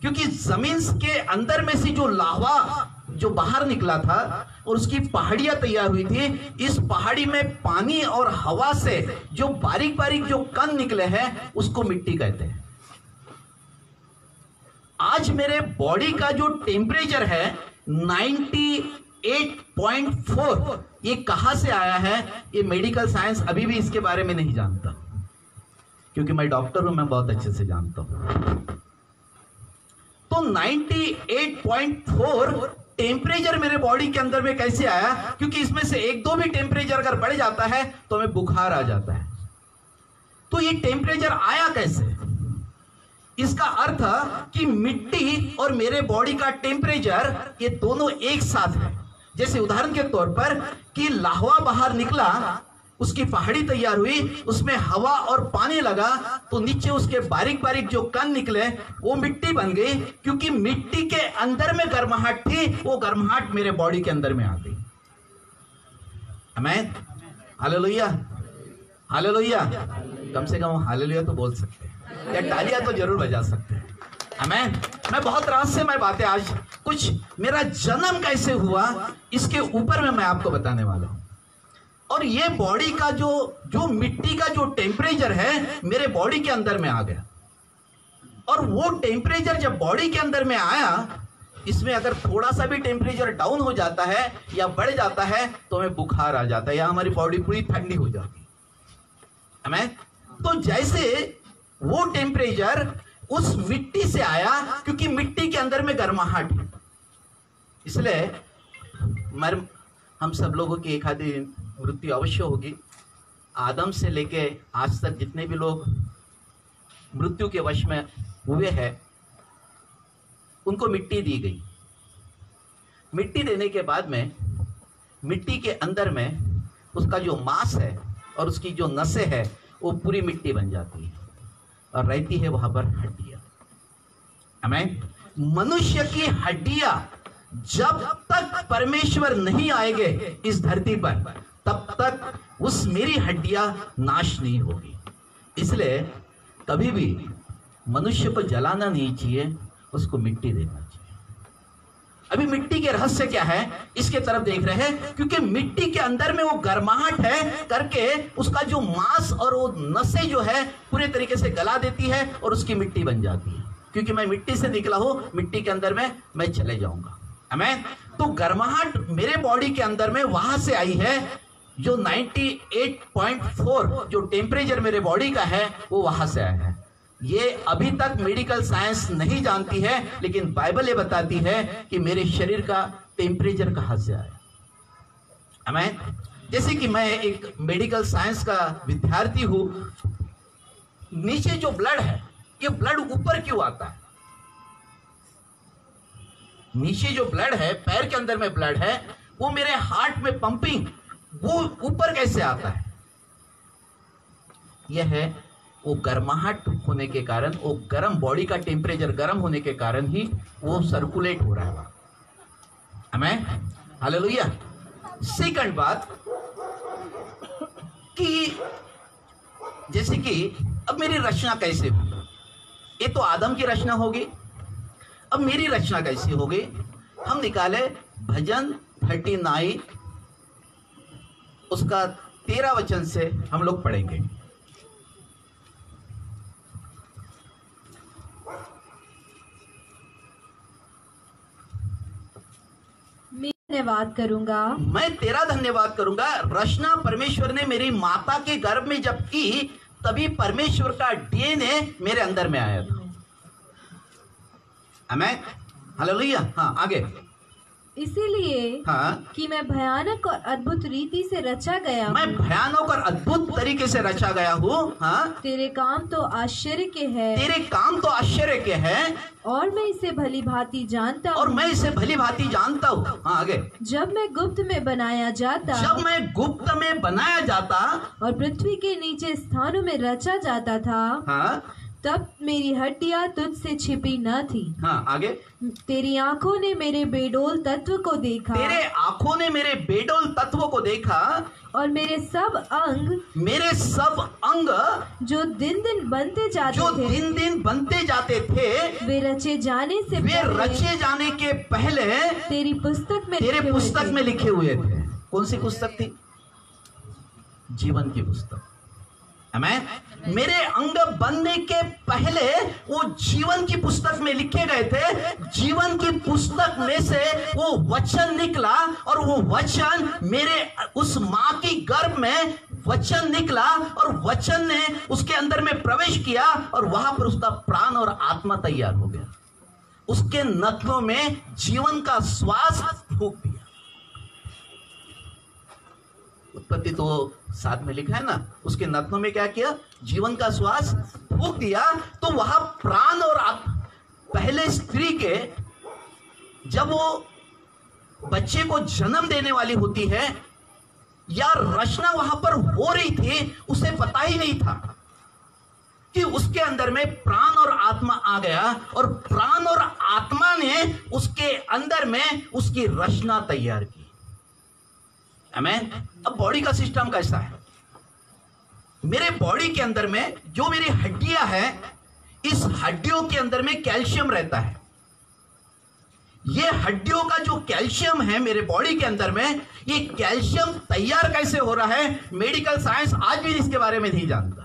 क्योंकि जमीन के अंदर में से जो लावा जो बाहर निकला था और उसकी पहाड़ियां तैयार हुई थी, इस पहाड़ी में पानी और हवा से जो बारीक बारीक जो कण निकले हैं उसको मिट्टी कहते हैं। आज मेरे बॉडी का जो टेम्परेचर है 98.4, ये कहां से आया है? ये मेडिकल साइंस अभी भी इसके बारे में नहीं जानता, क्योंकि मैं डॉक्टर हूं, मैं बहुत अच्छे से जानता हूं। तो 98.4 टेम्परेचर मेरे बॉडी के अंदर में कैसे आया? क्योंकि इसमें से एक दो भी टेम्परेचर अगर बढ़ जाता है तो हमें बुखार आ जाता है। तो ये टेम्परेचर आया कैसे? इसका अर्थ कि मिट्टी और मेरे बॉडी का टेम्परेचर ये दोनों एक साथ है। जैसे उदाहरण के तौर पर कि लावा बाहर निकला, उसकी पहाड़ी तैयार हुई, उसमें हवा और पानी लगा तो नीचे उसके बारीक बारीक जो कण निकले वो मिट्टी बन गई। क्योंकि मिट्टी के अंदर में गर्माहट थी, वो गर्माहट मेरे बॉडी के अंदर में आ गई। आमीन, हालेलुया, हालेलुया। कम से कम हालेलुया तो बोल सकते हैं या तालियां तो जरूर बजा सकते हैं। आमीन। मैं बहुत रहस्यमय बातें आज, कुछ मेरा जन्म कैसे हुआ इसके ऊपर में मैं आपको बताने वाला हूं। और ये बॉडी का जो मिट्टी का जो टेम्परेचर है मेरे बॉडी के अंदर में आ गया। और वो टेम्परेचर जब बॉडी के अंदर में आया, इसमें अगर थोड़ा सा भी टेम्परेचर डाउन हो जाता है या बढ़ जाता है तो हमें बुखार आ जाता है या हमारी बॉडी पूरी ठंडी हो जाती है। आमीन। तो जैसे वो टेम्परेचर उस मिट्टी से आया, क्योंकि मिट्टी के अंदर में गर्माहट है, इसलिए हम सब लोगों की एक आधी मृत्यु अवश्य होगी। आदम से लेके आज तक जितने भी लोग मृत्यु के वश में हुए हैं उनको मिट्टी दी गई। मिट्टी देने के बाद में मिट्टी के अंदर में उसका जो मांस है और उसकी जो नसें है वो पूरी मिट्टी बन जाती है और रहती है वहां पर हड्डियां। आमीन। मनुष्य की हड्डियां जब तक परमेश्वर नहीं आएंगे इस धरती पर तब तक उस मेरी हड्डियां नाश नहीं होगी। इसलिए कभी भी मनुष्य को जलाना नहीं चाहिए, उसको मिट्टी देना चाहिए। अभी मिट्टी के रहस्य क्या है इसके तरफ देख रहे हैं, क्योंकि मिट्टी के अंदर में वो गर्माहट है करके उसका जो मांस और वो नसें जो है पूरे तरीके से गला देती है और उसकी मिट्टी बन जाती है। क्योंकि मैं मिट्टी से निकला हूं, मिट्टी के अंदर में मैं चले जाऊंगा। आमीन। तो गर्माहट मेरे बॉडी के अंदर में वहां से आई है, जो 98.4 जो टेम्परेचर मेरे बॉडी का है वो वहां से आया है। ये अभी तक मेडिकल साइंस नहीं जानती है, लेकिन बाइबल ये बताती है कि मेरे शरीर का टेम्परेचर कहां से आया। आमीन। जैसे कि मैं एक मेडिकल साइंस का विद्यार्थी हूं, नीचे जो ब्लड है ये ब्लड ऊपर क्यों आता है? नीचे जो ब्लड है, पैर के अंदर में ब्लड है, वो मेरे हार्ट में पंपिंग वो ऊपर कैसे आता है? यह है वो गर्माहट होने के कारण, वो गर्म बॉडी का टेम्परेचर गर्म होने के कारण ही वो सर्कुलेट हो रहा है। आमीन, हालेलुया। सेकंड बात कि जैसे कि अब मेरी रचना कैसे हुई? ये तो आदम की रचना होगी, अब मेरी रचना कैसी होगी? हम निकाले भजन 39 उसका 13 वचन से हम लोग पढ़ेंगे। मैं धन्यवाद करूंगा, मैं तेरा धन्यवाद करूंगा। रचना परमेश्वर ने मेरी माता के गर्भ में जब की तभी परमेश्वर का डीएनए मेरे अंदर में आया था। आमीन, हालेलुया। हाँ, आगे। इसीलिए हाँ, कि मैं भयानक और अद्भुत रीति से रचा गया मैं भयानक और अद्भुत तरीके से रचा गया हूँ। हाँ, तेरे काम तो आश्चर्य के हैं, तेरे काम तो आश्चर्य के हैं और मैं इसे भली भांति जानता और हूँ। मैं इसे भली भांति जानता हूँ। हाँ, आगे। जब मैं गुप्त में बनाया जाता, जब मैं गुप्त में बनाया जाता और पृथ्वी के नीचे स्थानों में रचा जाता था, हाँ, तब मेरी हड्डियां तुझसे छिपी न थी। हाँ, आगे। तेरी आंखों ने मेरे बेडोल तत्व को देखा, तेरे आंखों ने मेरे बेडोल तत्वों को देखा और मेरे सब अंग जो दिन दिन बनते जाते थे वे रचे जाने से वे पहले रचे जाने के पहले तेरी पुस्तक में तेरे लिखे हुए पुस्तक थे। में लिखे हुए थे। कौन सी पुस्तक थी? जीवन की पुस्तक। आमीन। मेरे अंग बनने के पहले वो जीवन की पुस्तक में लिखे गए थे। जीवन की पुस्तक में से वो वचन निकला और वो वचन मेरे उस माँ की गर्भ में वचन निकला और वचन ने उसके अंदर में प्रवेश किया और वहां पर उसका प्राण और आत्मा तैयार हो गया। उसके नथनों में जीवन का श्वास फूंक दिया। उत्पत्ति तो 7 में लिखा है ना, उसके नथनों में क्या किया? जीवन का श्वास फूंक दिया। तो वहां प्राण और पहले स्त्री के जब वो बच्चे को जन्म देने वाली होती है या रचना वहां पर हो रही थी, उसे पता ही नहीं था कि उसके अंदर में प्राण और आत्मा आ गया और प्राण और आत्मा ने उसके अंदर में उसकी रचना तैयार की। आमीन। अब बॉडी का सिस्टम कैसा है? मेरे बॉडी के अंदर में जो मेरी हड्डियां हैं, इस हड्डियों के अंदर में कैल्शियम रहता है। ये हड्डियों का जो कैल्शियम है मेरे बॉडी के अंदर में, ये कैल्शियम तैयार कैसे हो रहा है, मेडिकल साइंस आज भी इसके बारे में नहीं जानता।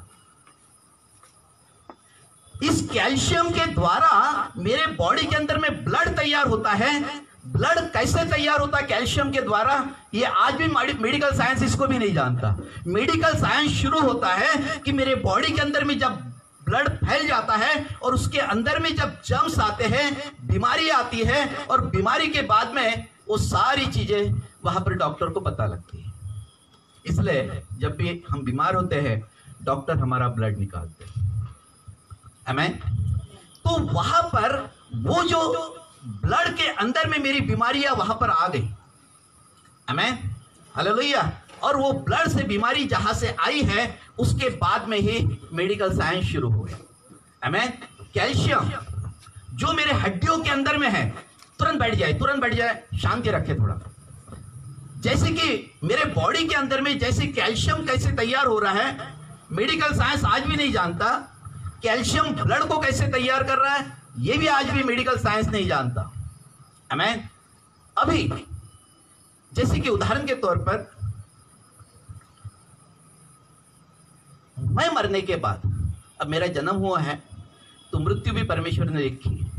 इस कैल्शियम के द्वारा मेरे बॉडी के अंदर में ब्लड तैयार होता है। ब्लड कैसे तैयार होता है कैल्शियम के द्वारा, ये आज भी मेडिकल साइंस इसको भी नहीं जानता। मेडिकल साइंस शुरू होता है कि मेरे बॉडी के अंदर में जब ब्लड फैल जाता है और उसके अंदर में जब जर्म्स आते हैं, बीमारी आती है, और बीमारी के बाद में वो सारी चीजें वहां पर डॉक्टर को पता लगती है। इसलिए जब भी हम बीमार होते हैं, डॉक्टर हमारा ब्लड निकालते हैं। आमीन। तो वहां पर वो जो ब्लड के अंदर में मेरी बीमारियां वहां पर आ गई। आमीन, हालेलुया। और वो ब्लड से बीमारी जहां से आई है, उसके बाद में ही मेडिकल साइंस शुरू हुए। आमीन। कैल्शियम जो मेरे हड्डियों के अंदर में है, तुरंत बैठ जाए, शांति रखे थोड़ा। जैसे कि मेरे बॉडी के अंदर में जैसे कैल्शियम कैसे तैयार हो रहा है, मेडिकल साइंस आज भी नहीं जानता। कैल्शियम ब्लड को कैसे तैयार कर रहा है, ये भी आज भी मेडिकल साइंस नहीं जानता। आमीन। अभी जैसे कि उदाहरण के तौर पर, मैं मरने के बाद, अब मेरा जन्म हुआ है तो मृत्यु भी परमेश्वर ने लिखी है।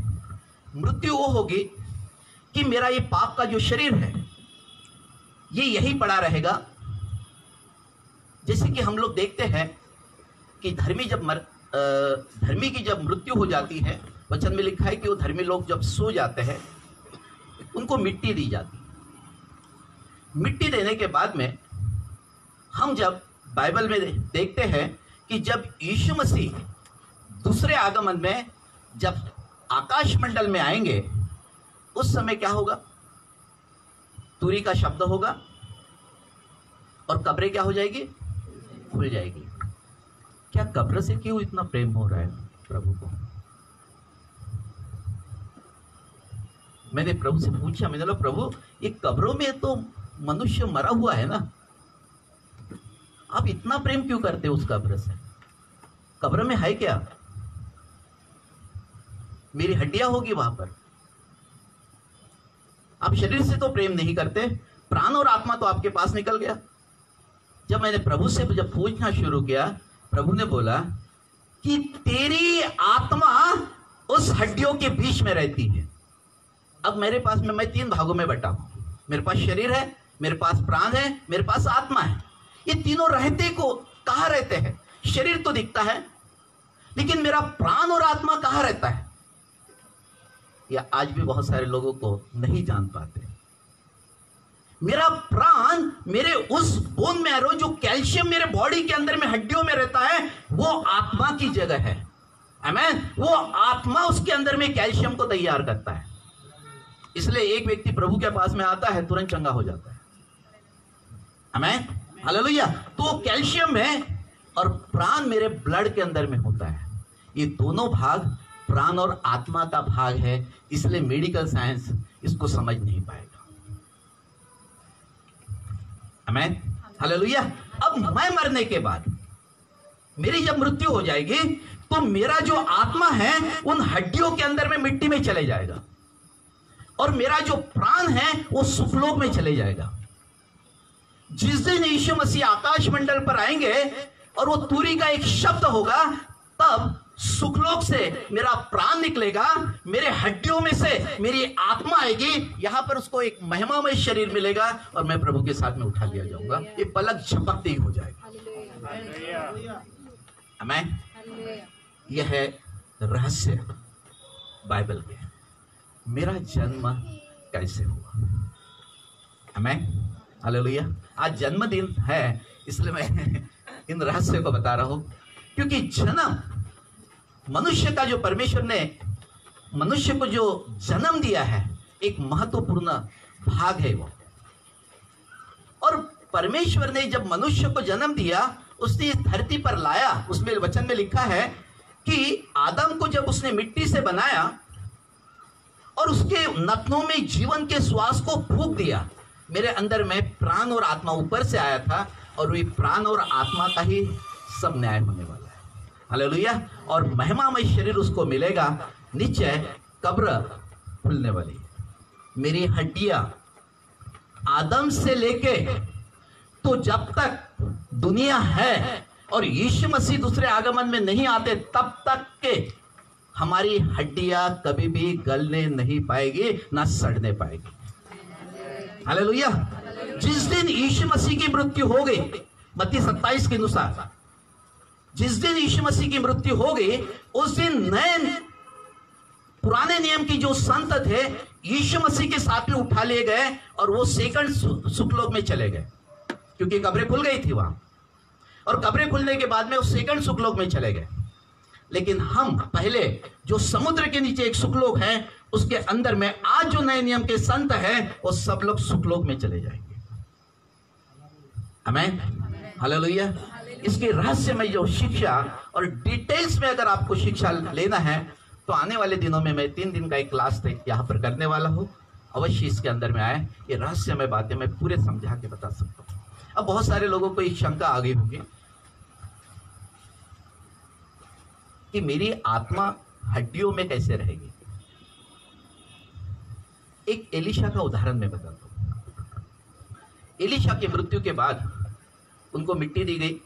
मृत्यु वो होगी कि मेरा ये पाप का जो शरीर है, ये यही पड़ा रहेगा। जैसे कि हम लोग देखते हैं कि धर्मी की जब मृत्यु हो जाती है, वचन में लिखा है कि वो धर्मी लोग जब सो जाते हैं, उनको मिट्टी दी जाती है। मिट्टी देने के बाद में हम जब बाइबल में देखते हैं कि जब यीशु मसीह दूसरे आगमन में जब आकाश मंडल में आएंगे, उस समय क्या होगा? तुरी का शब्द होगा और कब्रें क्या हो जाएगी? खुल जाएगी। क्या कब्र से क्यों इतना प्रेम हो रहा है प्रभु को? मैंने प्रभु से पूछा, मैंने बोला प्रभु, ये कब्रों में तो मनुष्य मरा हुआ है ना, आप इतना प्रेम क्यों करते हो उस कब्र से? कब्र में है क्या? मेरी हड्डियां होगी वहां पर। आप शरीर से तो प्रेम नहीं करते, प्राण और आत्मा तो आपके पास निकल गया। जब मैंने प्रभु से जब पूछना शुरू किया, प्रभु ने बोला कि तेरी आत्मा उस हड्डियों के बीच में रहती है। अब मेरे पास में, मैं 3 भागों में बटा हूं। मेरे पास शरीर है, मेरे पास प्राण है, मेरे पास आत्मा है। ये तीनों रहते को कहां रहते हैं? शरीर तो दिखता है, लेकिन मेरा प्राण और आत्मा कहां रहता है? या आज भी बहुत सारे लोगों को नहीं जान पाते। मेरा प्राण मेरे उस बोन मैरो जो कैल्शियम मेरे बॉडी के अंदर में हड्डियों में रहता है, वो आत्मा की जगह है। आमीन। वो आत्मा उसके अंदर में कैल्शियम को तैयार करता है। इसलिए एक व्यक्ति प्रभु के पास में आता है, तुरंत चंगा हो जाता है। आमीन, हालेलुया। तो कैल्शियम है और प्राण मेरे ब्लड के अंदर में होता है। ये दोनों भाग प्राण और आत्मा का भाग है, इसलिए मेडिकल साइंस इसको समझ नहीं पाएगा। आमीन, हालेलुया। अब मैं मरने के बाद, मेरी जब मृत्यु हो जाएगी, तो मेरा जो आत्मा है उन हड्डियों के अंदर में मिट्टी में चले जाएगा, और मेरा जो प्राण है वो सुखलोक में चले जाएगा। जिस दिन यीशु मसीह आकाश मंडल पर आएंगे और वो तुरी का एक शब्द होगा, तब सुखलोक से मेरा प्राण निकलेगा, मेरे हड्डियों में से मेरी आत्मा आएगी, यहां पर उसको एक महिमामय शरीर मिलेगा और मैं प्रभु के साथ में उठा लिया जाऊंगा। ये पलक झपकते ही हो जाएगा। आमीन। यह है रहस्य बाइबल के। मेरा जन्म कैसे हुआ। आमेन, हालेलुया। आज जन्मदिन है, इसलिए मैं इन रहस्य को बता रहा हूं, क्योंकि जन्म मनुष्य का, जो परमेश्वर ने मनुष्य को जो जन्म दिया है, एक महत्वपूर्ण भाग है वो। और परमेश्वर ने जब मनुष्य को जन्म दिया, उसने इस धरती पर लाया। उसमें वचन में लिखा है कि आदम को जब उसने मिट्टी से बनाया और उसके नथनों में जीवन के श्वास को फूंक दिया, मेरे अंदर में प्राण और आत्मा ऊपर से आया था, और वही प्राण और आत्मा का ही सब न्याय होने वाला है। हालेलुया। और महिमामय शरीर उसको मिलेगा। नीचे कब्र खुलने वाली। मेरी हड्डियां आदम से लेके तो जब तक दुनिया है और यीशु मसीह दूसरे आगमन में नहीं आते, तब तक के हमारी हड्डियां कभी भी गलने नहीं पाएगी, ना सड़ने पाएगी। हालेलुया। जिस दिन यीशु मसीह की मृत्यु हो गई, मत्ती 27 के अनुसार, जिस दिन यीशु मसीह की मृत्यु हो गई, उस दिन नए पुराने नियम की जो संत थे, यीशु मसीह के साथ में उठा लिए गए और वो सेकंड सुखलोक में चले गए, क्योंकि कब्रें खुल गई थी वहां। और कब्रें खुलने के बाद में वो सेकंड सुखलोक में चले गए। लेकिन हम पहले जो समुद्र के नीचे एक सुखलोक है, उसके अंदर में आज जो नए नियम के संत हैं, वो सब लोग सुखलोक में चले जाएंगे। आमेन, हालेलुया। इसके रहस्य में जो शिक्षा और डिटेल्स में अगर आपको शिक्षा लेना है, तो आने वाले दिनों में मैं 3 दिन का एक क्लास यहाँ पर करने वाला हूँ। अवश्य इसके अंदर में आए, ये रहस्यमय बातें मैं पूरे समझा के बता सकता हूँ। अब बहुत सारे लोगों को एक शंका आ गई होगी कि मेरी आत्मा हड्डियों में कैसे रहेगी। एक एलीशा का उदाहरण मैं बताता हूं। एलीशा की मृत्यु के बाद उनको मिट्टी दी गई,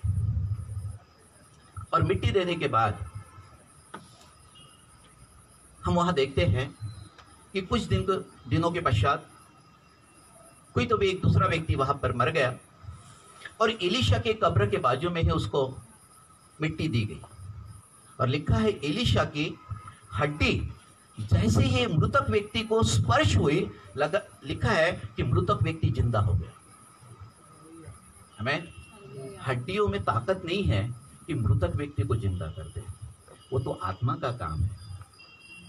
और मिट्टी देने के बाद हम वहां देखते हैं कि कुछ दिनों के पश्चात कोई तो भी एक दूसरा व्यक्ति वहां पर मर गया, और एलीशा के कब्र के बाजू में ही उसको मिट्टी दी गई। और लिखा है एलीशा की हड्डी जैसे ही मृतक व्यक्ति को स्पर्श हुई, लिखा है कि मृतक व्यक्ति जिंदा हो गया। हमें हड्डियों में ताकत नहीं है कि मृतक व्यक्ति को जिंदा कर दे, वो तो आत्मा का काम है।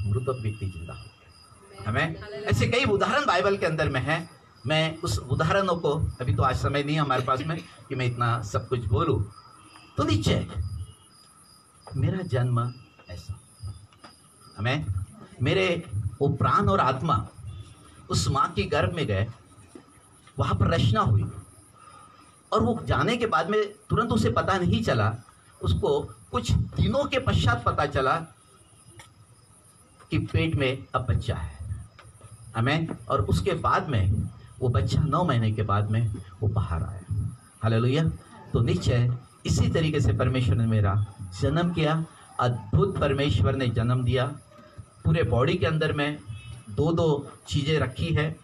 मृतक व्यक्ति जिंदा हो गया। हमें ऐसे कई उदाहरण बाइबल के अंदर में है। मैं उस उदाहरणों को, अभी तो आज समय नहीं है हमारे पास में कि मैं इतना सब कुछ बोलूं। तो नीचे मेरा जन्म ऐसा, हमें मेरे वो प्राण और आत्मा उस माँ की गर्भ में गए, वहां पर रचना हुई, और वो जाने के बाद में तुरंत उसे पता नहीं चला, उसको कुछ दिनों के पश्चात पता चला कि पेट में अब बच्चा है। हमें और उसके बाद में वो बच्चा 9 महीने के बाद में वो बाहर आया। हालेलुया। तो नीचे इसी तरीके से परमेश्वर ने मेरा जन्म किया। अद्भुत परमेश्वर ने जन्म दिया। पूरे बॉडी के अंदर में 2-2 चीज़ें रखी है।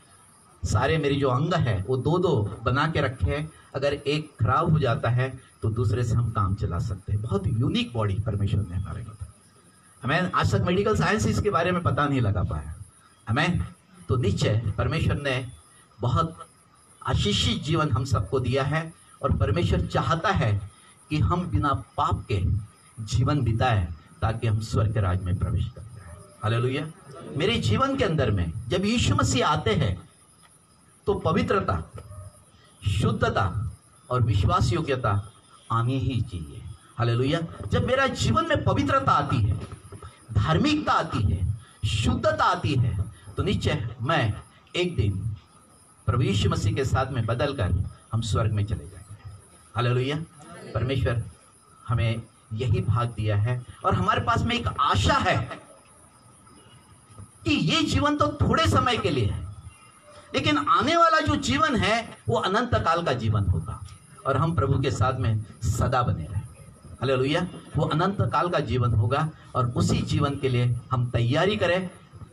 सारे मेरे जो अंग है वो 2-2 बना के रखे हैं। अगर एक खराब हो जाता है तो दूसरे से हम काम चला सकते हैं। बहुत यूनिक बॉडी परमेश्वर ने हमारे को। हमें आज तक मेडिकल साइंस इसके बारे में पता नहीं लगा पाया। हमें तो नीचे परमेश्वर ने बहुत आशीषित जीवन हम सबको दिया है, और परमेश्वर चाहता है कि हम बिना पाप के जीवन बिताएं, ताकि हम स्वर्ग के राज में प्रवेश कर जाएं। हालेलुया। मेरे जीवन के अंदर में जब यीशु मसीह आते हैं, तो पवित्रता, शुद्धता और विश्वास योग्यता आनी ही चाहिए। हालेलुया। जब मेरा जीवन में पवित्रता आती है, धार्मिकता आती है, शुद्धता आती है, तो नीचे मैं एक दिन प्रभु यीशु मसीह के साथ में बदलकर हम स्वर्ग में चले जाएंगे। हालेलुया। परमेश्वर हमें यही भाग दिया है, और हमारे पास में एक आशा है कि ये जीवन तो थोड़े समय के लिए है, लेकिन आने वाला जो जीवन है वो अनंत काल का जीवन होगा, और हम प्रभु के साथ में सदा बने रहेंगे। हालेलुया। वो अनंत काल का जीवन होगा, और उसी जीवन के लिए हम तैयारी करें,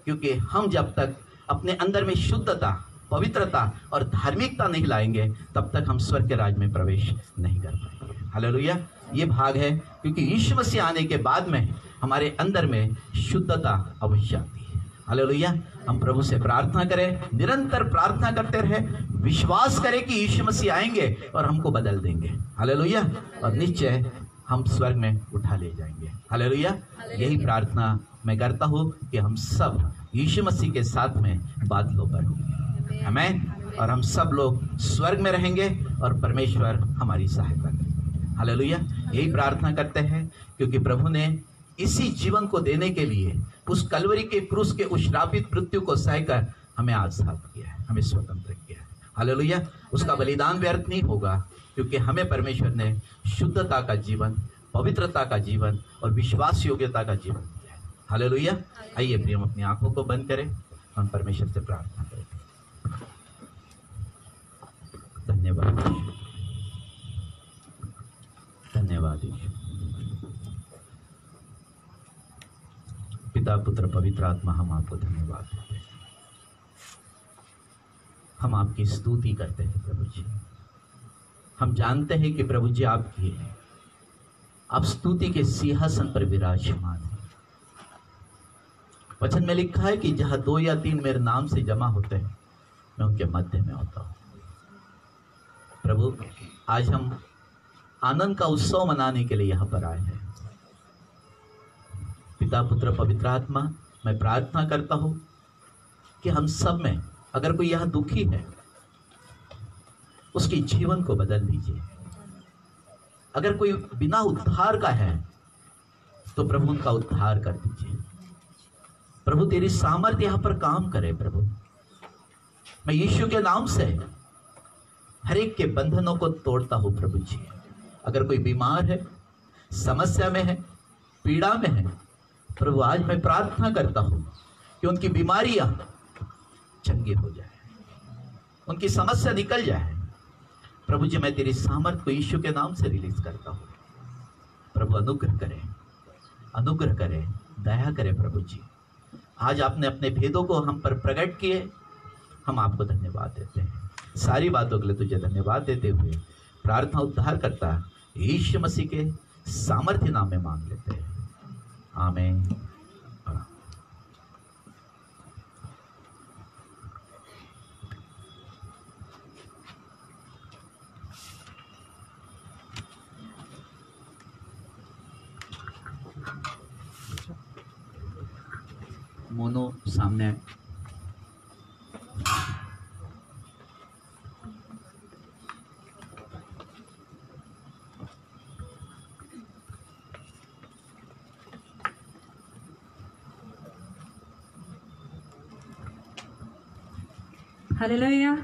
क्योंकि हम जब तक अपने अंदर में शुद्धता, पवित्रता और धार्मिकता नहीं लाएंगे, तब तक हम स्वर्ग के राज में प्रवेश नहीं कर पाएंगे। हालेलुया। ये भाग है, क्योंकि यीशु मसीह आने के बाद में हमारे अंदर में शुद्धता अवश्य आती है। हालेलुया। हम प्रभु से प्रार्थना करें, निरंतर प्रार्थना करते रहे, विश्वास करें कि यीशु मसीह आएंगे और हमको बदल देंगे। हालेलुया। और निश्चय हम स्वर्ग में उठा ले जाएंगे। हालेलुया। यही प्रार्थना मैं करता हूँ कि हम सब यीशु मसीह के साथ में बादलों पर होंगे। आमीन। और हम सब लोग स्वर्ग में रहेंगे और परमेश्वर हमारी सहायता करेंगे। हालेलुया। यही प्रार्थना करते हैं क्योंकि प्रभु ने इसी जीवन को देने के लिए उस कलवरी के क्रूस के उस श्रापित मृत्यु को सहकर हमें आजाद किया है, हमें स्वतंत्र किया है। हालेलुया। उसका बलिदान व्यर्थ नहीं होगा क्योंकि हमें परमेश्वर ने शुद्धता का जीवन, पवित्रता का जीवन और विश्वास योग्यता का जीवन दिया है। हालेलुया। आइए प्रिय, हम अपनी आंखों को बंद करें, हम परमेश्वर से प्रार्थना करें। धन्यवाद, धन्यवाद पिता, पुत्र, पवित्र आत्मा, हम आपको धन्यवाद देते हैं। हम आपकी स्तुति करते हैं प्रभु जी। हम जानते हैं कि प्रभु जी आपकी है, आप स्तुति के सिंहासन पर विराजमान हैं। वचन में लिखा है कि जहां 2 या 3 मेरे नाम से जमा होते हैं, मैं उनके मध्य में होता हूं। प्रभु, आज हम आनंद का उत्सव मनाने के लिए यहाँ पर आए हैं। पिता, पुत्र, पवित्र आत्मा, मैं प्रार्थना करता हूँ कि हम सब में अगर कोई यहाँ दुखी है, उसके जीवन को बदल दीजिए। अगर कोई बिना उद्धार का है तो प्रभु उनका उद्धार कर दीजिए। प्रभु, तेरी सामर्थ्य यहाँ पर काम करे। प्रभु, मैं यीशु के नाम से हर एक के बंधनों को तोड़ता हूँ। प्रभु जी, अगर कोई बीमार है, समस्या में है, पीड़ा में है, प्रभु आज मैं प्रार्थना करता हूँ कि उनकी बीमारियां चंगी हो जाए, उनकी समस्या निकल जाए। प्रभु जी, मैं तेरी सामर्थ को यीशु के नाम से रिलीज करता हूँ। प्रभु अनुग्रह करें, अनुग्रह करें, दया करें। प्रभु जी, आज आपने अपने भेदों को हम पर प्रकट किए, हम आपको धन्यवाद देते हैं। सारी बातों के लिए तुझे धन्यवाद देते हुए प्रार्थना उद्धार करता यीशु मसीह के सामर्थ्य नाम में मांग लेते हैं। आमीन। मोनो सामने। हालेलुया।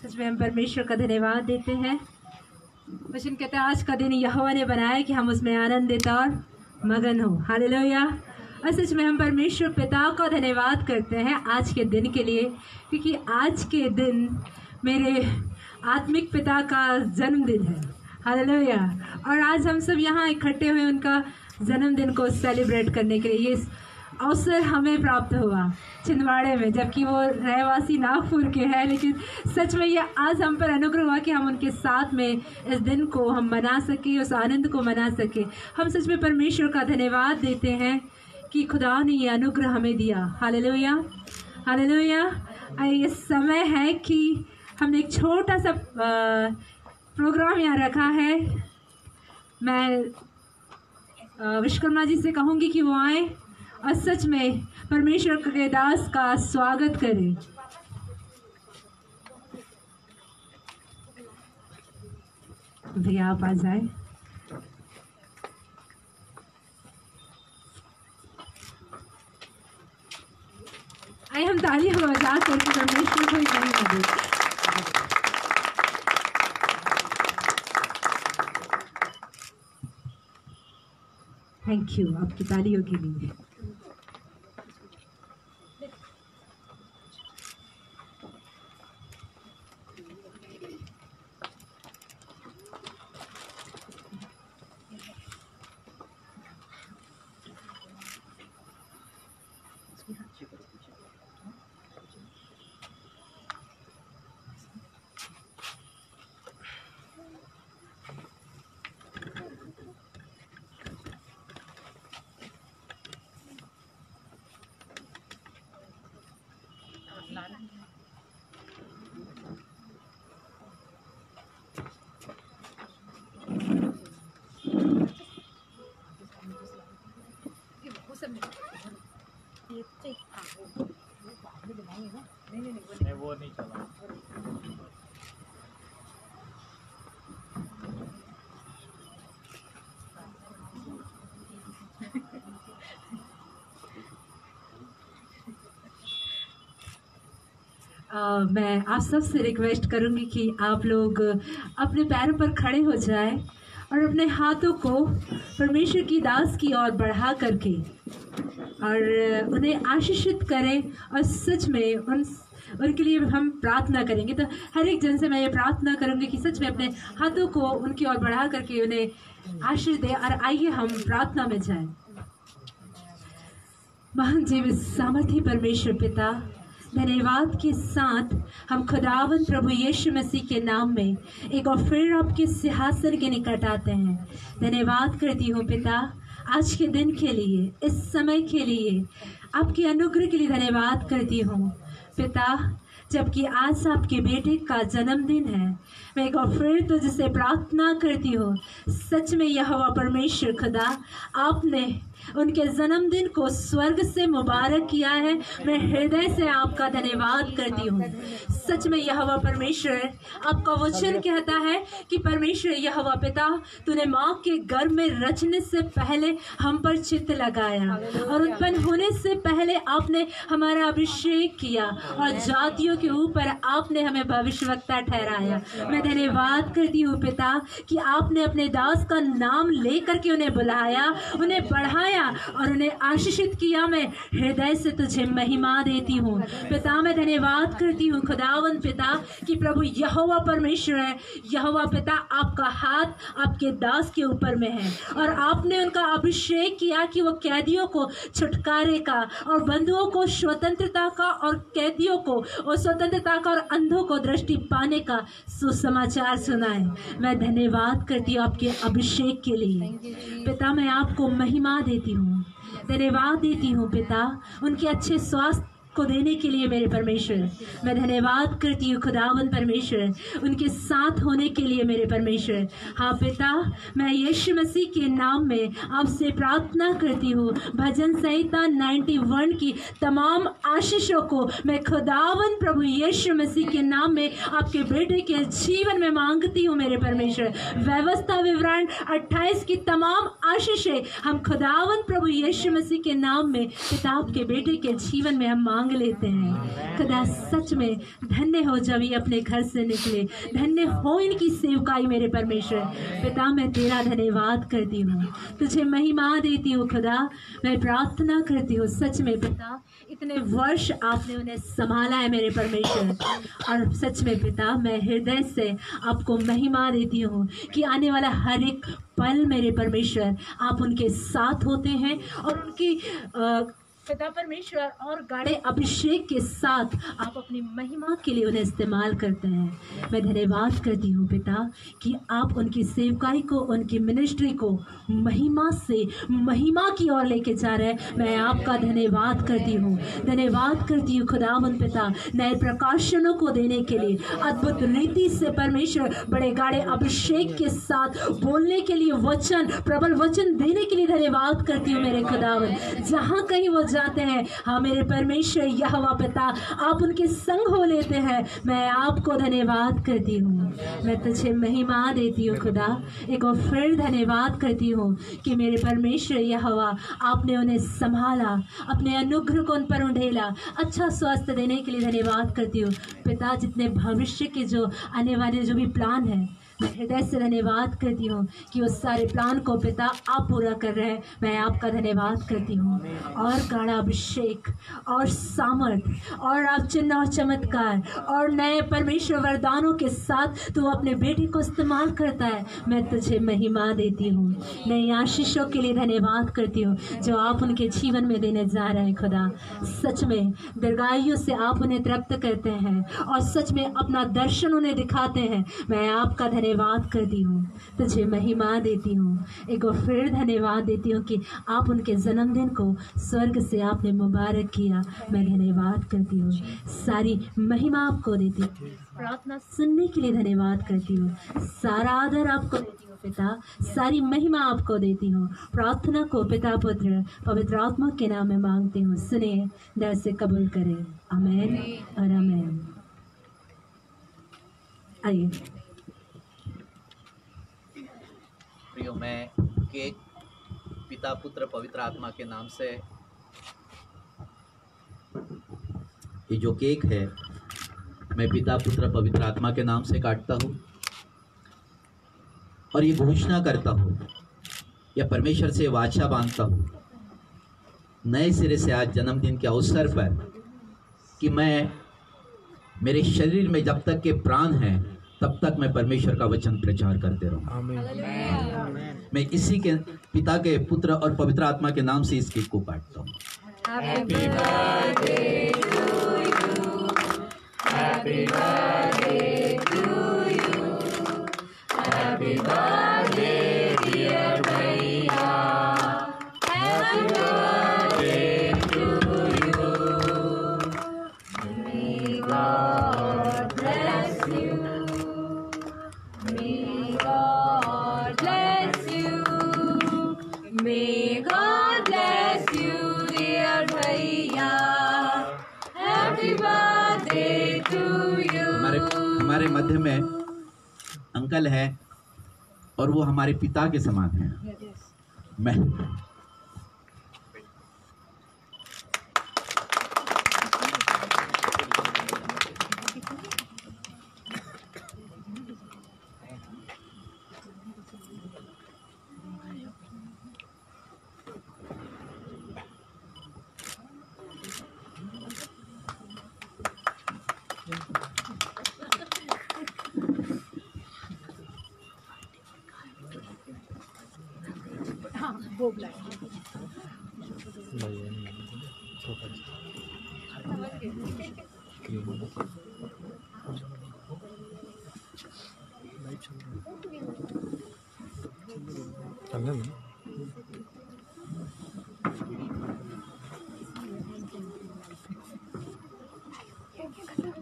सच में हम परमेश्वर का धन्यवाद देते हैं। वचन कहते हैं, आज का दिन यहोवा ने बनाया कि हम उसमें आनंदित और मगन हो। हालेलुया। और सच में हम परमेश्वर पिता का धन्यवाद करते हैं आज के दिन के लिए, क्योंकि आज के दिन मेरे आत्मिक पिता का जन्मदिन है। हालेलुया। और आज हम सब यहाँ इकट्ठे हुए उनका जन्मदिन को सेलिब्रेट करने के लिए। ये अवसर हमें प्राप्त हुआ छिंदवाड़े में, जबकि वो रहवासी नागपुर के हैं, लेकिन सच में ये आज हम पर अनुग्रह हुआ कि हम उनके साथ में इस दिन को हम मना सके, उस आनंद को मना सके। हम सच में परमेश्वर का धन्यवाद देते हैं कि खुदा ने ये अनुग्रह हमें दिया। Hallelujah, hallelujah. ये समय है कि हमने एक छोटा सा प्रोग्राम यहाँ रखा है। मैं विश्वकर्मा जी से कहूँगी कि वो आए और सच में परमेश्वर के दास का स्वागत करें। भैया आप आ जाए। आइए हम ताली बजा करके परमेश्वर को धन्यवाद दें। थैंक यू आपकी तालियों के लिए। वो नहीं चला। मैं आप सबसे रिक्वेस्ट करूंगी कि आप लोग अपने पैरों पर खड़े हो जाएं और अपने हाथों को परमेश्वर की दास की ओर बढ़ा करके और उन्हें आशीषित करें और सच में उनके लिए हम प्रार्थना करेंगे। तो हर एक जन से मैं ये प्रार्थना करूंगी कि सच में अपने हाथों को उनकी ओर बढ़ा करके उन्हें आशीष दें। और आइए हम प्रार्थना में जाएं। महान जीवित सामर्थी परमेश्वर पिता, धन्यवाद के साथ हम खुदावन प्रभु यीशु मसीह के नाम में एक और फिर आपके सिंहासन के निकट आते हैं। धन्यवाद करती हूँ पिता आज के दिन के लिए, इस समय के लिए, आपके अनुग्रह के लिए धन्यवाद करती हूँ पिता। जबकि आज आपके बेटे का जन्मदिन है, मैं एक और फिर तुझसे प्रार्थना करती हूँ सच में यहोवा परमेश्वर खुदा, आपने उनके जन्मदिन को स्वर्ग से मुबारक किया है। मैं हृदय से आपका धन्यवाद करती हूँ। सच में यहोवा परमेश्वर, आपका वचन कहता है कि परमेश्वर यहोवा पिता, तूने माँ के गर्भ में रचने से पहले हम पर चित्त लगाया और उत्पन्न होने से पहले आपने हमारा अभिषेक किया और जातियों के ऊपर आपने हमें भविष्यवक्ता ठहराया। मैं धन्यवाद करती हूँ पिता कि आपने अपने दास का नाम लेकर के उन्हें बुलाया, उन्हें बढ़ाया और उन्हें आशीषित किया। मैं हृदय से तुझे महिमा देती हूँ पिता। मैं धन्यवाद करती हूँ खुदावंद पिता कि प्रभु यहोवा परमेश्वर है। यहोवा पिता, आपका हाथ आपके दास के ऊपर में है और आपने उनका अभिषेक किया कि वो कैदियों को छुटकारे का और बंधुओं को स्वतंत्रता का और कैदियों को और स्वतंत्रता का और अंधों को दृष्टि पाने का सुसमाचार सुनाए। मैं धन्यवाद करती हूँ आपके अभिषेक के लिए पिता। मैं आपको महिमा देती हूँ, धन्यवाद देती हूँ पिता उनके अच्छे स्वास्थ्य को देने के लिए मेरे परमेश्वर। मैं धन्यवाद करती हूँ खुदावन परमेश्वर उनके साथ होने के लिए मेरे परमेश्वर। हाँ पिता, मैं यीशु मसीह के नाम में आपसे प्रार्थना करती हूँ भजन संहिता 91 की तमाम आशीषों को मैं खुदावन प्रभु यीशु मसीह के नाम में आपके बेटे के जीवन में मांगती हूँ मेरे परमेश्वर। व्यवस्था विवरण 28 की तमाम आशीषें हम खुदावन प्रभु यीशु मसीह के नाम में पिता आपके बेटे के जीवन में हम मांग लेते हैं। खुदा सच में धन्य हो जब ये अपने घर से निकले, धन्य हो इनकी सेवकाई मेरे परमेश्वर। पिता, मैं तेरा धन्यवाद करती हूँ, तुझे महिमा देती हूँ खुदा। मैं प्रार्थना करती हूँ सच में पिता, इतने वर्ष आपने उन्हें संभाला है मेरे परमेश्वर। और सच में पिता, मैं हृदय से आपको महिमा देती हूँ कि आने वाला हर एक पल मेरे परमेश्वर आप उनके साथ होते हैं और उनकी पिता परमेश्वर और गाढ़े अभिषेक के साथ आप अपनी महिमा के लिए उन्हें इस्तेमाल करते हैं। मैं धन्यवाद करती हूँ पिता कि आप उनकी सेवकाई को, उनकी मिनिस्ट्री को महिमा से महिमा की ओर लेके जा रहे हैं। मैं आपका धन्यवाद करती हूँ, धन्यवाद करती हूँ खुदावंद पिता नए प्रकाशनों को देने के लिए, अद्भुत रीति से परमेश्वर बड़े गाढ़े अभिषेक के साथ बोलने के लिए, वचन प्रबल वचन देने के लिए धन्यवाद करती हूँ मेरे खुदावंद। जहाँ कहीं वो जाते हैं, हाँ मेरे परमेश्वर यहोवा पिता आप उनके संग हो लेते हैं। मैं आपको धन्यवाद करती हूँ, मैं तुझे महिमा देती हूँ खुदा। एक और फिर धन्यवाद करती हूँ कि मेरे परमेश्वर यहोवा आपने उन्हें संभाला, अपने अनुग्रह को उन पर उंडेला, अच्छा स्वास्थ्य देने के लिए धन्यवाद करती हूँ पिता। जितने भविष्य के जो आने वाले जो भी प्लान है, मैं हृदय से धन्यवाद करती हूँ कि उस सारे प्लान को पिता आप पूरा कर रहे हैं। मैं आपका धन्यवाद करती हूँ। और गाढ़ा अभिषेक और सामर्थ और आप चिन्ह और चमत्कार और नए परमेश्वर वरदानों के साथ तू अपने बेटे को इस्तेमाल करता है। मैं तुझे महिमा देती हूँ, नई आशीषों के लिए धन्यवाद करती हूँ जो आप उनके जीवन में देने जा रहे हैं खुदा। सच में दीर्घायु से आप उन्हें तृप्त करते हैं और सच में अपना दर्शन उन्हें दिखाते हैं। मैं आपका धन्यवाद करती हूँ, तुझे महिमा देती हूँ। एक और फिर धन्यवाद देती हूँ कि आप उनके जन्मदिन को स्वर्ग से आपने मुबारक किया। मैं धन्यवाद करती हूँ, सारी महिमा आपको देती हूँ। प्रार्थना सुनने के लिए धन्यवाद करती हूँ। सारा आदर आपको देती हूँ पिता, सारी महिमा आपको देती हूँ। प्रार्थना को पिता पुत्र पवित्र आत्मा के नाम में मांगती हूँ, सुने दर से कबूल करें। आमीन और आमीन। आइए। प्रियो, मैं केक पिता पुत्र पवित्र आत्मा के नाम से, ये जो केक है मैं पिता पुत्र पवित्र आत्मा के नाम से काटता हूँ और ये घोषणा करता हूँ या परमेश्वर से वाचा बांधता हूँ नए सिरे से आज जन्मदिन के अवसर पर कि मैं मेरे शरीर में जब तक के प्राण हैं तब तक मैं परमेश्वर का वचन प्रचार करते रहूँ। मैं इसी के पिता के पुत्र और पवित्र आत्मा के नाम से इस केक को काटता हूँ। May God bless you, dear भैया। Happy birthday to you। हमारे मध्य में अंकल है और वो हमारे पिता के समान है। मैं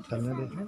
करने देख लें।